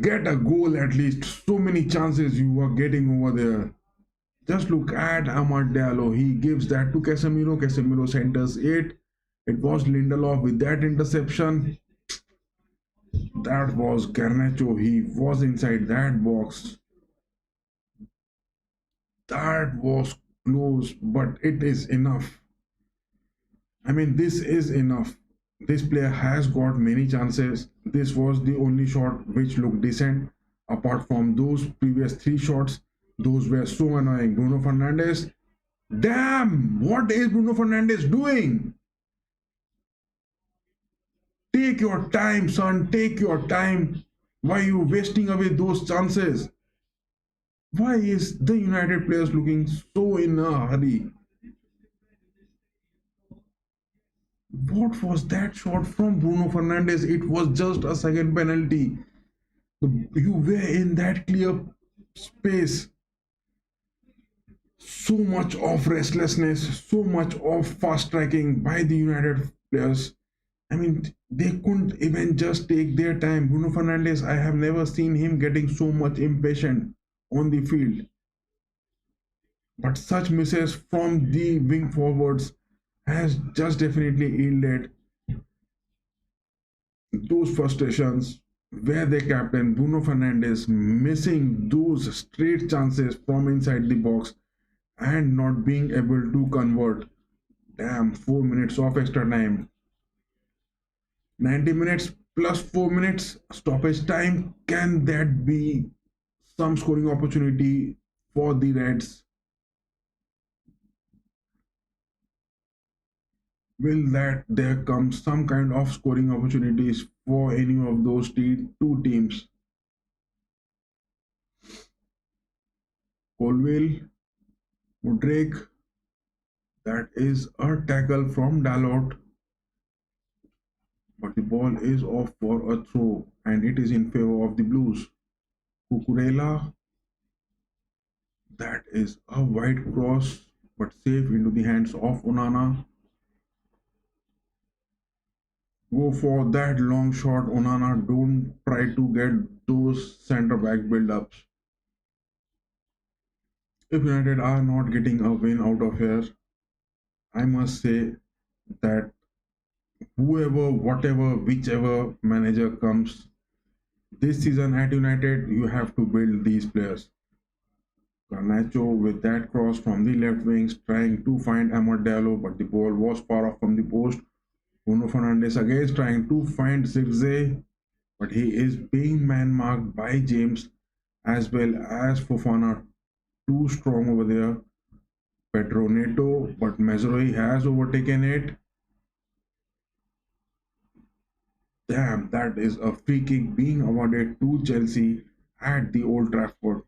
Get a goal at least. So many chances you were getting over there. Just look at Amad Diallo. He gives that to Casemiro. Casemiro centers it. It was Lindelof with that interception. That was Garnacho. He was inside that box. That was close, but it is enough. I mean, this is enough. This player has got many chances. This was the only shot which looked decent. Apart from those previous 3 shots, those were so annoying. Bruno Fernandes. Damn! What is Bruno Fernandes doing? Take your time, son. Take your time. Why are you wasting away those chances? Why is the United players looking so in a hurry? What was that shot from Bruno Fernandes? It was just a second penalty. You were in that clear space. So much of restlessness, so much of fast tracking by the United players. I mean, they couldn't even just take their time. Bruno Fernandes, I have never seen him getting so much impatient on the field. But such misses from the wing forwards has just definitely yielded those frustrations where the captain Bruno Fernandes missing those straight chances from inside the box and not being able to convert. Damn, 4 minutes of extra time. 90 minutes plus 4 minutes stoppage time. Can that be some scoring opportunity for the Reds? Will that there come some kind of scoring opportunities for any of those two teams? Colville, Mudrik, that is a tackle from Dalot, but the ball is off for a throw and it is in favor of the Blues. Cucurella, that is a wide cross, but safe into the hands of Onana. Go for that long shot, Onana. Don't try to get those centre back build ups. If United are not getting a win out of here, I must say that whoever, whatever, whichever manager comes this season at United, you have to build these players. Garnacho with that cross from the left wings trying to find Amad Diallo, but the ball was far off from the post. Bruno Fernandes again trying to find Zirkzee, but he is being man marked by James as well as Fofana. Too strong over there. Pedro Neto, but Mazraoui has overtaken it. Damn, that is a free kick being awarded to Chelsea at the Old Trafford.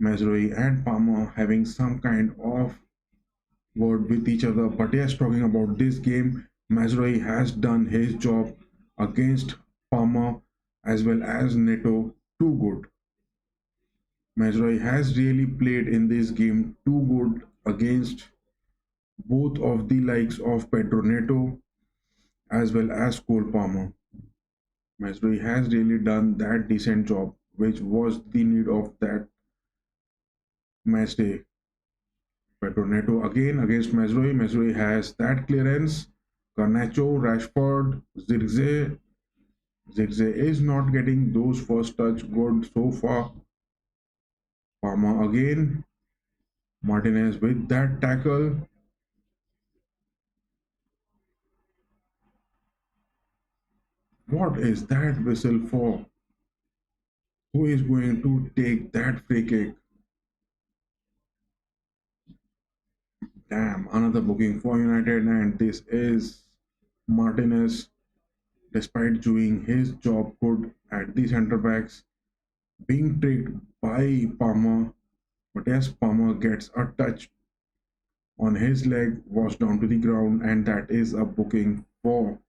Mazraoui and Palmer having some kind of word with each other. But yes, talking about this game, Mazraoui has done his job against Palmer as well as Neto too good. Mazraoui has really played in this game too good against both of the likes of Pedro Neto as well as Cole Palmer. Mazraoui has really done that decent job, which was the need of that match day. Pedro Neto again against Mazraoui. Mazraoui has that clearance. Garnacho, Rashford, Zirkzee. Zirkzee is not getting those first touch good so far. Palmer again. Martinez with that tackle. What is that whistle for? Who is going to take that free kick? Damn, another booking for United, and this is Martinez. Despite doing his job good at the centre backs, being tricked by Palmer, but yes, Palmer gets a touch on his leg, was down to the ground, and that is a booking for.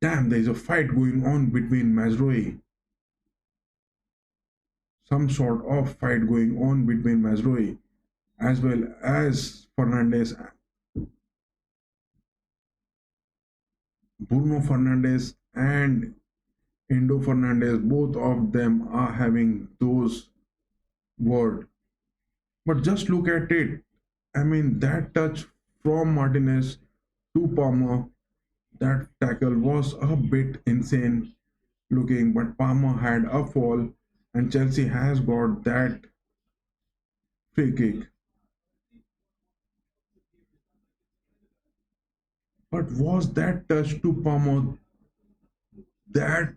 Damn, there is a fight going on between Mazraoui. Some sort of fight going on between Mazraoui as well as Fernandes. Bruno Fernandes and Indo Fernandes, both of them are having those words. But just look at it. I mean, that touch from Martinez to Palmer, that tackle was a bit insane looking, but Palmer had a fall, and Chelsea has got that free kick. But was that touch to Palmer that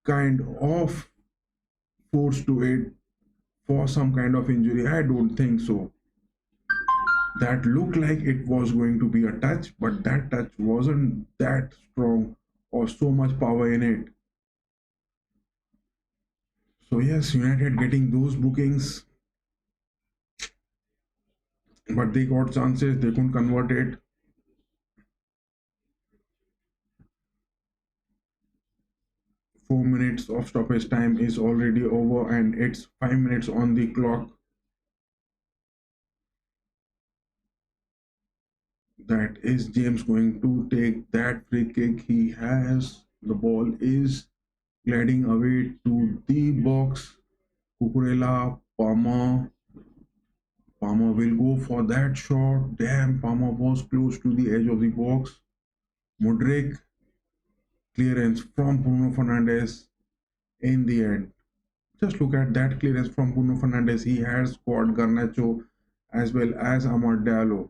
kind of force to it for some kind of injury? I don't think so. That looked like it was going to be a touch, but that touch wasn't that strong or so much power in it. So yes, United getting those bookings, but they got chances, they couldn't convert it. 4 minutes of stoppage time is already over, and it's 5 minutes on the clock. That is James going to take that free kick. He has the ball is gliding away to the box. Cucurella, Palmer will go for that shot. Damn, Palmer was close to the edge of the box. Modric clearance from Bruno Fernandes in the end. Just look at that clearance from Bruno Fernandes. He has got Garnacho as well as Amad Diallo.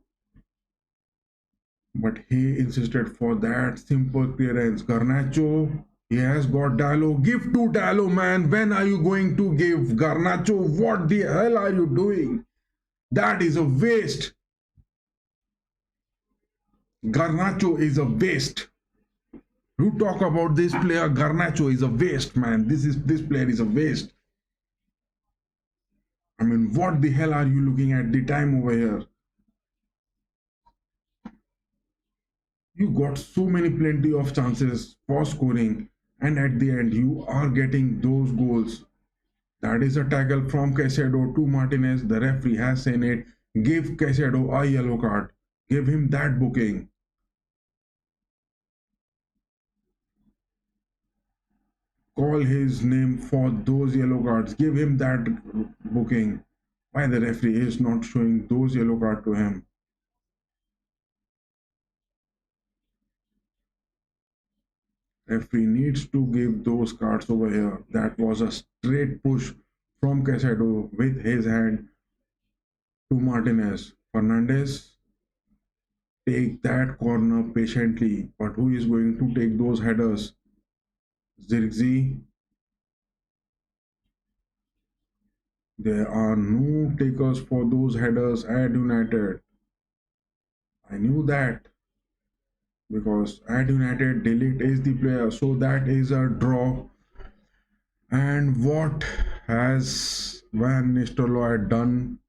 But he insisted for that simple clearance. Garnacho, he has got Diallo. Give to Diallo, man. When are you going to give Garnacho? What the hell are you doing? That is a waste. Garnacho is a waste. You talk about this player, Garnacho is a waste, man. This player is a waste. I mean, what the hell are you looking at the time over here? You got so many plenty of chances for scoring, and at the end you are getting those goals. That is a tackle from Caicedo to Martinez. The referee has seen it. Give Caicedo a yellow card. Give him that booking. Call his name for those yellow cards. Give him that booking. Why the referee is not showing those yellow cards to him? Referee needs to give those cards over here. That was a straight push from Caicedo with his hand to Martinez. Fernandez take that corner patiently, but who is going to take those headers? Zirkzee. There are no takers for those headers at United. I knew that because at United, Delete is the player, so that is a draw. And what has Van Nistelrooy done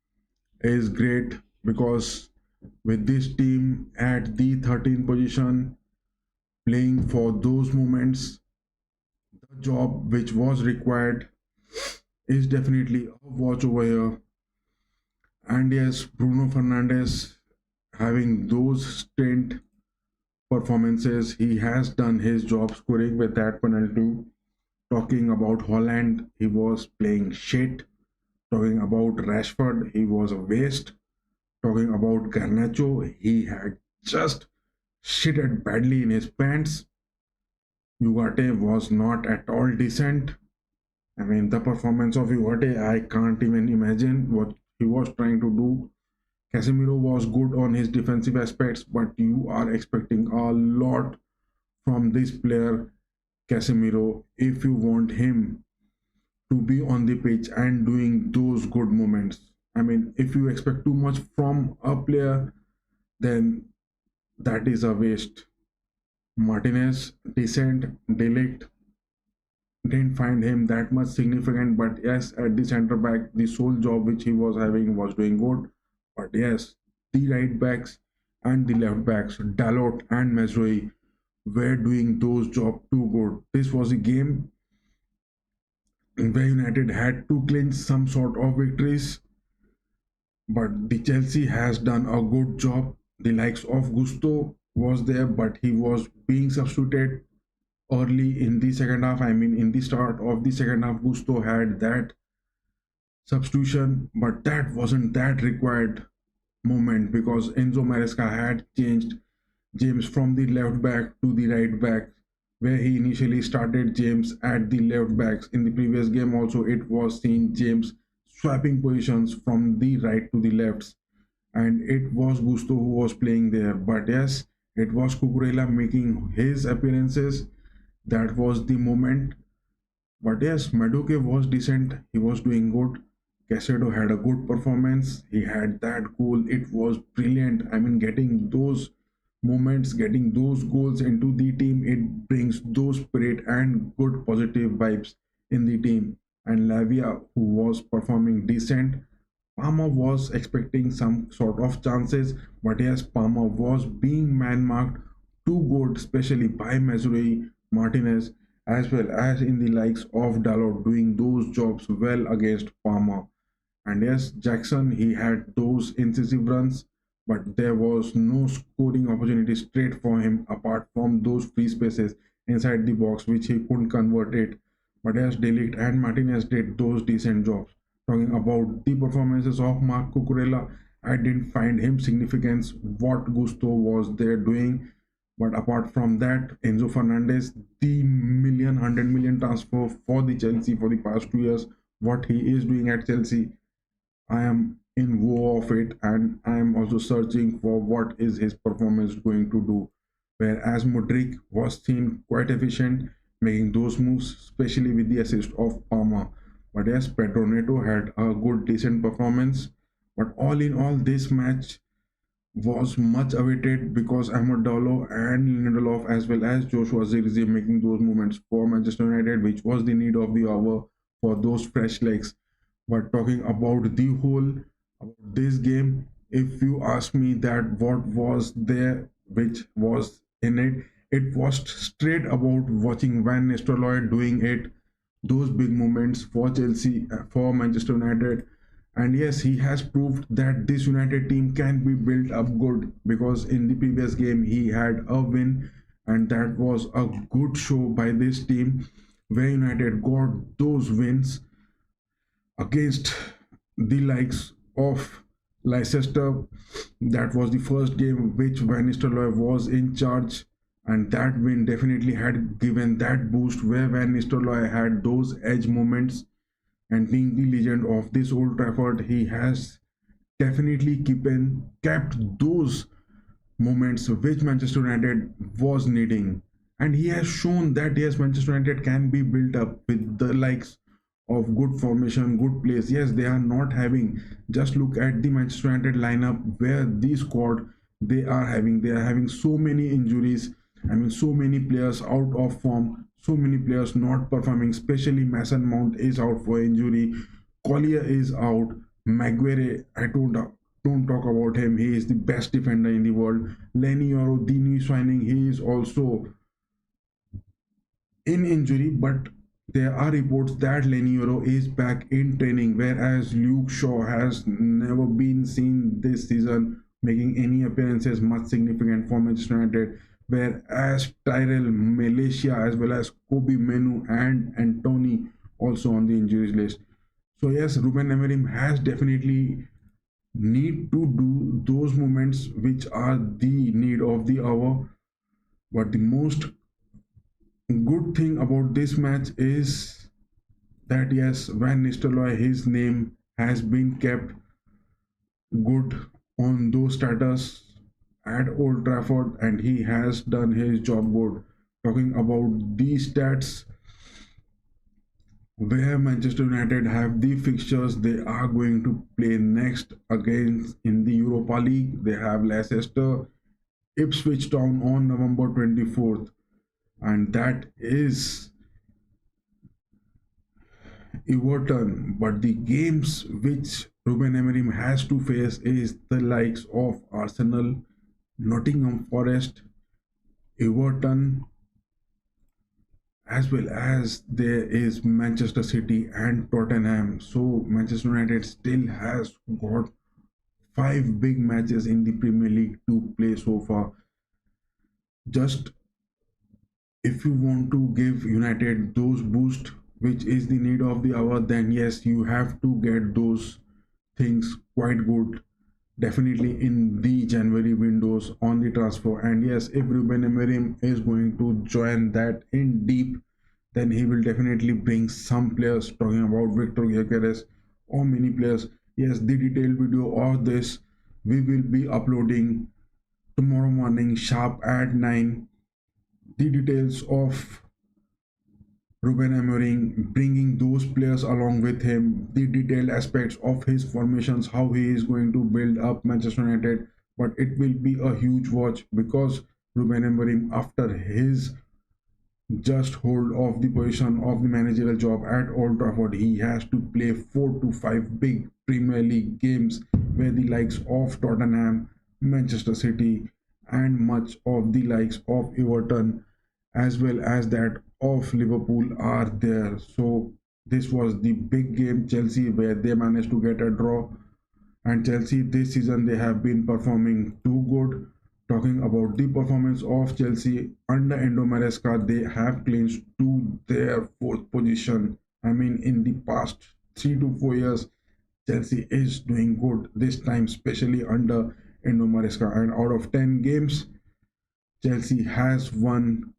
is great because with this team at the 13th position, playing for those moments, the job which was required is definitely a watch over here. And yes, Bruno Fernandes having those stint performances, he has done his job scoring with that penalty. Talking about Holland, he was playing shit. Talking about Rashford, he was a waste. Talking about Garnacho, he had just shitted badly in his pants. Ugarte was not at all decent. I mean, the performance of Ugarte, I can't even imagine what he was trying to do. Casemiro was good on his defensive aspects, but you are expecting a lot from this player, Casemiro, if you want him to be on the pitch and doing those good moments. I mean, if you expect too much from a player, then that is a waste. Martinez, decent, Delict, didn't find him that much significant, but yes, at the center back, the sole job which he was having was doing good. But yes, the right backs and the left backs, Dalot and Mesroi, were doing those jobs too good. This was a game where United had to clinch some sort of victories, but the Chelsea has done a good job. The likes of Gusto was there, but he was being substituted early in the second half. I mean, in the start of the second half, Gusto had that substitution, but that wasn't that required moment because Enzo Maresca had changed James from the left back to the right back, where he initially started James at the left backs. In the previous game, also, it was seen James swapping positions from the right to the lefts, and it was Gusto who was playing there. But yes, it was Cucurella making his appearances. That was the moment. But yes, Maduke was decent. He was doing good. Caicedo had a good performance. He had that goal. It was brilliant. I mean, getting those moments, getting those goals into the team, it brings those spirit and good positive vibes in the team. And Lavia, who was performing decent, Palmer was expecting some sort of chances, but yes, Palmer was being man marked too good, especially by Mesuri, Martinez, as well as in the likes of Dalot doing those jobs well against Palmer. And yes, Jackson, he had those incisive runs, but there was no scoring opportunity straight for him apart from those free spaces inside the box, which he couldn't convert it. But yes, Delict and Martinez did those decent jobs. Talking about the performances of Mark Cucurella, I didn't find him significance what Gusto was there doing. But apart from that, Enzo Fernandez, the million, 100 million transfer for the Chelsea for the past 2 years, what he is doing at Chelsea, I am in woe of it, and I am also searching for what is his performance going to do. Whereas Mudrik was seen quite efficient, making those moves, especially with the assist of Palmer. But yes, Pedro Neto had a good, decent performance. But all in all, this match was much awaited because Ahmad Dalo and Lindelof as well as Joshua Zirkzee making those moments for Manchester United, which was the need of the hour for those fresh legs. But talking about the whole about this game, if you ask me that what was there which was in it. It was straight about watching Van Nistelrooy doing it, those big moments for Chelsea, for Manchester United. And yes, he has proved that this United team can be built up good, because in the previous game he had a win, and that was a good show by this team where United got those wins against the likes of Leicester. That was the first game which Van Nistelrooy was in charge, and that win definitely had given that boost where Van Nistelrooy had those edge moments. And being the legend of this Old Trafford, he has definitely kept those moments which Manchester United was needing. And he has shown that yes, Manchester United can be built up with the likes of good formation, good place. Yes, they are not having. Just look at the Manchester United lineup where the squad they are having. They are having so many injuries. I mean, so many players out of form, so many players not performing. Especially Mason Mount is out for injury. Collier is out. Maguire, I don't talk about him. He is the best defender in the world. Lenny Yoro, the new signing, he is also in injury, but there are reports that Lenny Yoro is back in training, whereas Luke Shaw has never been seen this season making any appearances much significant for Manchester United. Whereas Tyrell Malaysia as well as Kobe Menu and Anthony also on the injuries list. So yes, Ruben Amorim has definitely need to do those moments which are the need of the hour. But the most good thing about this match is that yes, Van Nistelrooy, his name has been kept good on those status at Old Trafford, and he has done his job good. Talking about these stats, where Manchester United have the fixtures they are going to play next against in the Europa League. They have Leicester, Ipswich Town on November 24th, and that is Everton. But the games which Ruben Amorim has to face is the likes of Arsenal, Nottingham Forest, Everton, as well as there is Manchester City and Tottenham. So Manchester United still has got five big matches in the Premier League to play so far. Just if you want to give United those boost, which is the need of the hour, then yes, you have to get those things quite good. Definitely in the January windows on the transfer. And yes, if Ruben Amorim is going to join that in deep, then he will definitely bring some players. Talking about Victor Gyökeres or many players. Yes, the detailed video of this we will be uploading tomorrow morning sharp at 9. The details of Ruben Amorim bringing those players along with him, the detailed aspects of his formations, how he is going to build up Manchester United. But it will be a huge watch because Ruben Amorim, after his just hold of the position of the managerial job at Old Trafford, he has to play 4 to 5 big Premier League games where the likes of Tottenham, Manchester City, and much of the likes of Everton as well as that of Liverpool are there. So this was the big game Chelsea where they managed to get a draw, and Chelsea this season they have been performing too good. Talking about the performance of Chelsea under Endo Maresca, they have clinched to their fourth position. I mean, in the past 3 to 4 years, Chelsea is doing good this time, especially under Endo Maresca. And out of 10 games, Chelsea has won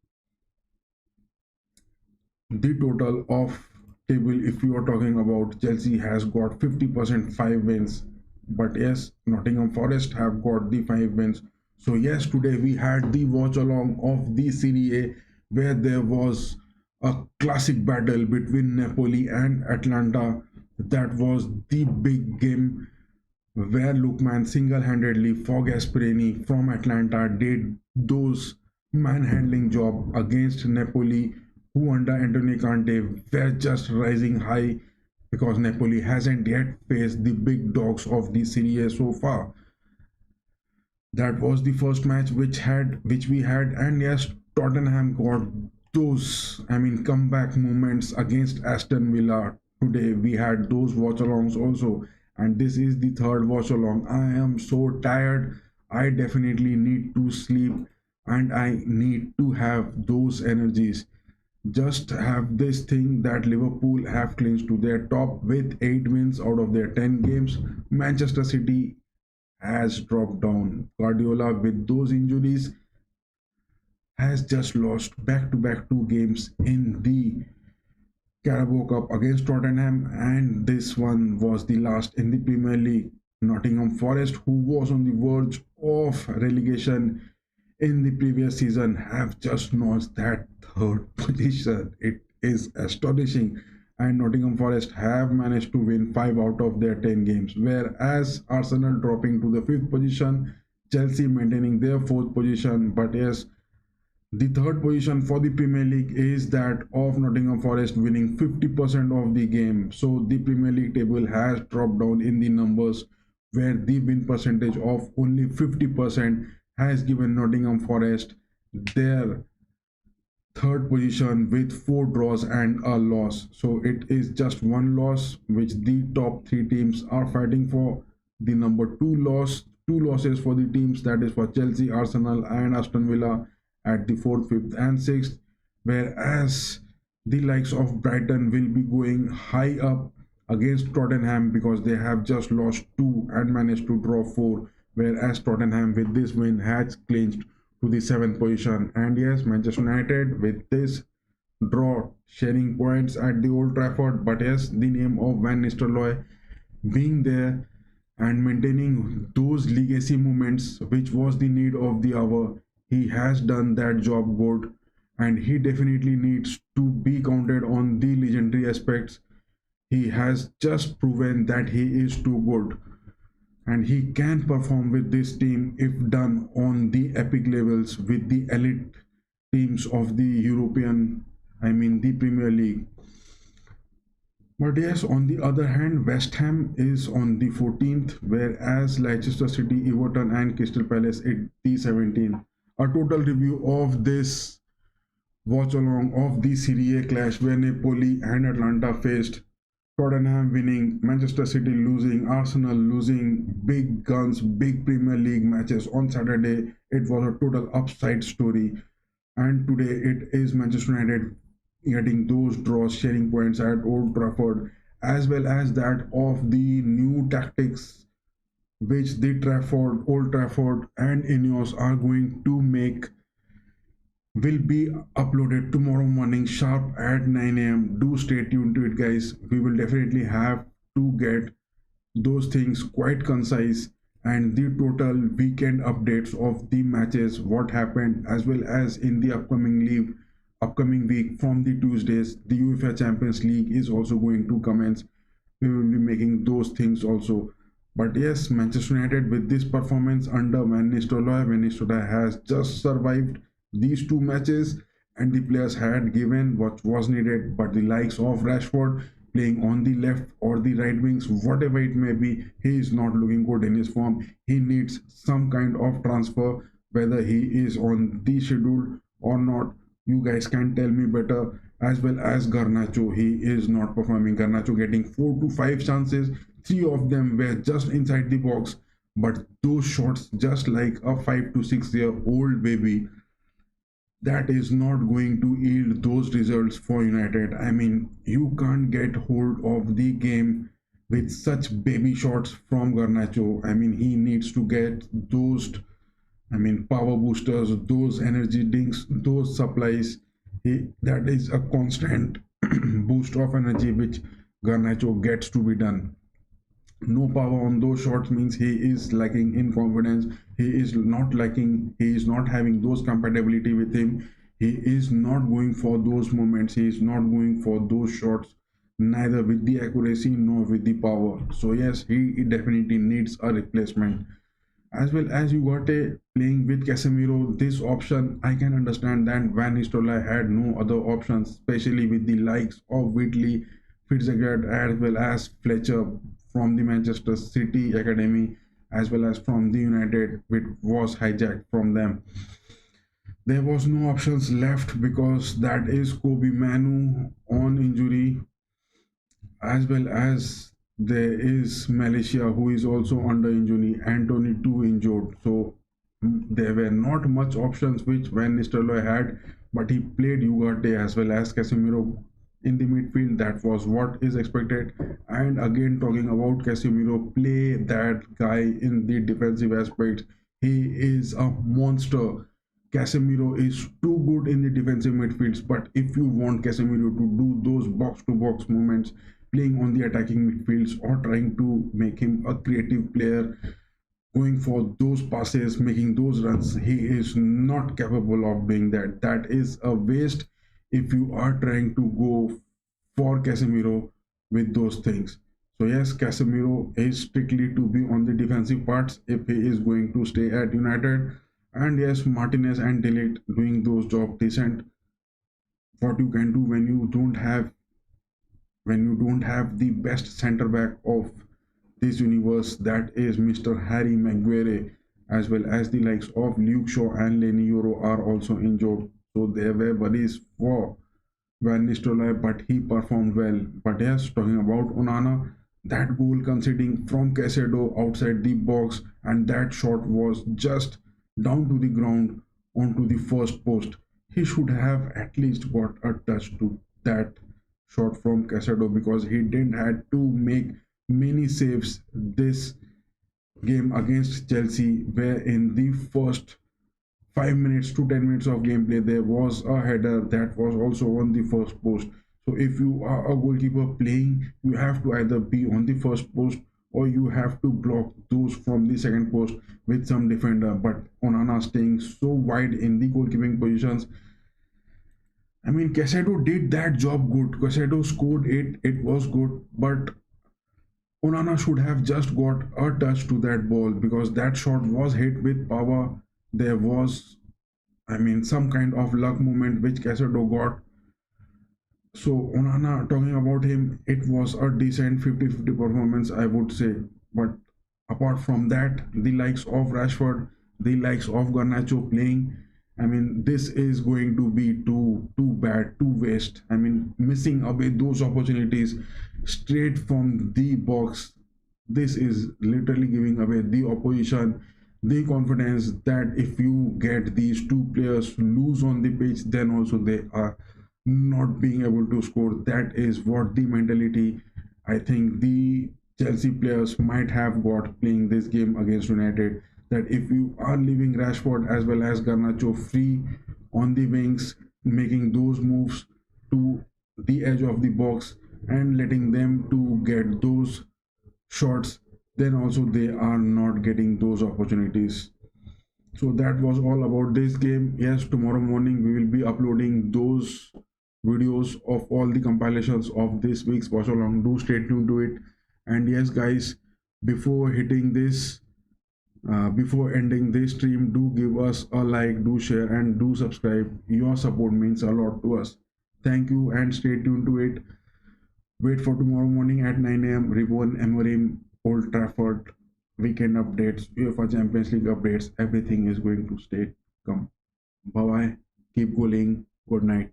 the total of table. If you are talking about Chelsea has got 50% 5 wins, but yes, Nottingham Forest have got the 5 wins. So yes, today we had the watch along of the Serie A where there was a classic battle between Napoli and Atlanta. That was the big game where Lookman single-handedly for Gasperini from Atlanta did those manhandling job against Napoli, who under Antonio Conte were just rising high because Napoli hasn't yet faced the big dogs of the Serie A so far. That was the first match which we had, and yes, Tottenham got those, I mean, comeback moments against Aston Villa. Today we had those watch alongs also, and this is the third watch along. I am so tired. I definitely need to sleep, and I need to have those energies. Just have this thing that Liverpool have clinched to their top with 8 wins out of their 10 games. Manchester City has dropped down. Guardiola, with those injuries, has just lost back to back 2 games in the Carabao Cup against Tottenham, and this one was the last in the Premier League. Nottingham Forest, who was on the verge of relegation in the previous season, have just notched that third position. It is astonishing. And Nottingham Forest have managed to win 5 out of their 10 games, whereas Arsenal dropping to the 5th position, Chelsea maintaining their 4th position. But yes, the third position for the Premier League is that of Nottingham Forest winning 50% of the game. So the Premier League table has dropped down in the numbers, where the win percentage of only 50% has given Nottingham Forest their third position with 4 draws and a loss. So it is just one loss which the top 3 teams are fighting for. The number two losses for the teams, that is for Chelsea, Arsenal, and Aston Villa at the fourth, fifth, and sixth. Whereas the likes of Brighton will be going high up against Tottenham because they have just lost 2 and managed to draw 4. Whereas Tottenham with this win has clinched to the 7th position. And yes, Manchester United with this draw sharing points at the Old Trafford. But yes, the name of Van Nistelrooy being there and maintaining those legacy moments, which was the need of the hour, he has done that job good, and he definitely needs to be counted on the legendary aspects. He has just proven that he is too good, and he can perform with this team if done on the epic levels with the elite teams of the European, I mean the Premier League. But yes, on the other hand, West Ham is on the 14th, whereas Leicester City, Everton, and Crystal Palace at the 17th. A total review of this watch along of the Serie A clash where Napoli and Atlanta faced. Tottenham winning, Manchester City losing, Arsenal losing, big guns, big Premier League matches on Saturday. It was a total upside story. And today it is Manchester United getting those draws, sharing points at Old Trafford, as well as that of the new tactics which the Trafford, Old Trafford, and Ineos are going to make will be uploaded tomorrow morning sharp at 9 a.m. Do stay tuned to it, guys. We will definitely have to get those things quite concise and the total weekend updates of the matches, what happened, as well as in the upcoming week from the Tuesdays. The UEFA Champions League is also going to commence. We will be making those things also. But yes, Manchester United with this performance under Van Nistelrooy has just survived these 2 matches, and the players had given what was needed. But the likes of Rashford playing on the left or the right wings, whatever it may be, he is not looking good in his form. He needs some kind of transfer, whether he is on the schedule or not. You guys can tell me better. As well as Garnacho, he is not performing. Garnacho getting 4 to 5 chances, 3 of them were just inside the box, but those shots just like a 5 to 6 year old baby, that is not going to yield those results for United. I mean, you can't get hold of the game with such baby shots from Garnacho. I mean, he needs to get those, I mean, power boosters, those energy drinks, those supplies. That is a constant boost of energy which Garnacho gets to be done. No power on those shots means he is lacking in confidence. He is not having those compatibility with him. He is not going for those moments. He is not going for those shots, neither with the accuracy nor with the power. So yes, he definitely needs a replacement. As well as you got a playing with Casemiro, this option I can understand that Van Nistelrooy had no other options, especially with the likes of Whitley, Fitzgerald, as well as Fletcher from the Manchester City academy. as well as from the United, which was hijacked from them. There was no options left because that is Kobe Manu on injury, as well as there is Malaysia who is also under injury, Anthony too injured. So there were not much options which Van Nistelrooy had, but he played Ugarte as well as Casemiro in the midfield. That was what is expected. And again, talking about Casemiro, play that guy in the defensive aspect. He is a monster. Casemiro is too good in the defensive midfields, but if you want Casemiro to do those box to box movements, playing on the attacking midfields or trying to make him a creative player, going for those passes, making those runs, he is not capable of doing that. That is a waste if you are trying to go for Casemiro with those things. So yes, Casemiro is strictly to be on the defensive parts if he is going to stay at United. And yes, Martinez and Delete doing those job decent. What you can do when you don't have the best center back of this universe, that is Mr. Harry Maguire, as well as the likes of Luke Shaw and Lenny Euro are also injured. So there were worries for Van Nistelrooy, but he performed well. But yes, talking about Onana, that goal conceding from Caicedo outside the box, and that shot was just down to the ground onto the first post. He should have at least got a touch to that shot from Caicedo because he didn't had to make many saves this game against Chelsea, where in the first 5 minutes to 10 minutes of gameplay there was a header that was also on the first post. So if you are a goalkeeper playing, you have to either be on the first post or you have to block those from the second post with some defender. But Onana staying so wide in the goalkeeping positions, I mean, Caicedo did that job good. Caicedo scored it was good, but Onana should have just got a touch to that ball because that shot was hit with power. There was, I mean, some kind of luck moment which Caicedo got. So Onana, talking about him, it was a decent 50-50 performance, I would say. But apart from that, the likes of Rashford, the likes of Garnacho playing, I mean, this is going to be too bad, too waste. I mean, missing away those opportunities straight from the box. This is literally giving away the opposition the confidence that if you get these two players loose on the pitch, then also they are not being able to score. That is what the mentality I think the Chelsea players might have got playing this game against United. That if you are leaving Rashford as well as Garnacho free on the wings, making those moves to the edge of the box and letting them to get those shots, then also they are not getting those opportunities. So that was all about this game. Yes, tomorrow morning we will be uploading those videos of all the compilations of this week's watch along. Do stay tuned to it. And yes, guys, before hitting this before ending this stream, do give us a like, do share, and do subscribe. Your support means a lot to us. Thank you and stay tuned to it. Wait for tomorrow morning at 9 a.m. Reborn Amorim, Old Trafford, weekend updates, UEFA Champions League updates. Everything is going to stay come. Bye bye. Keep going. Good night.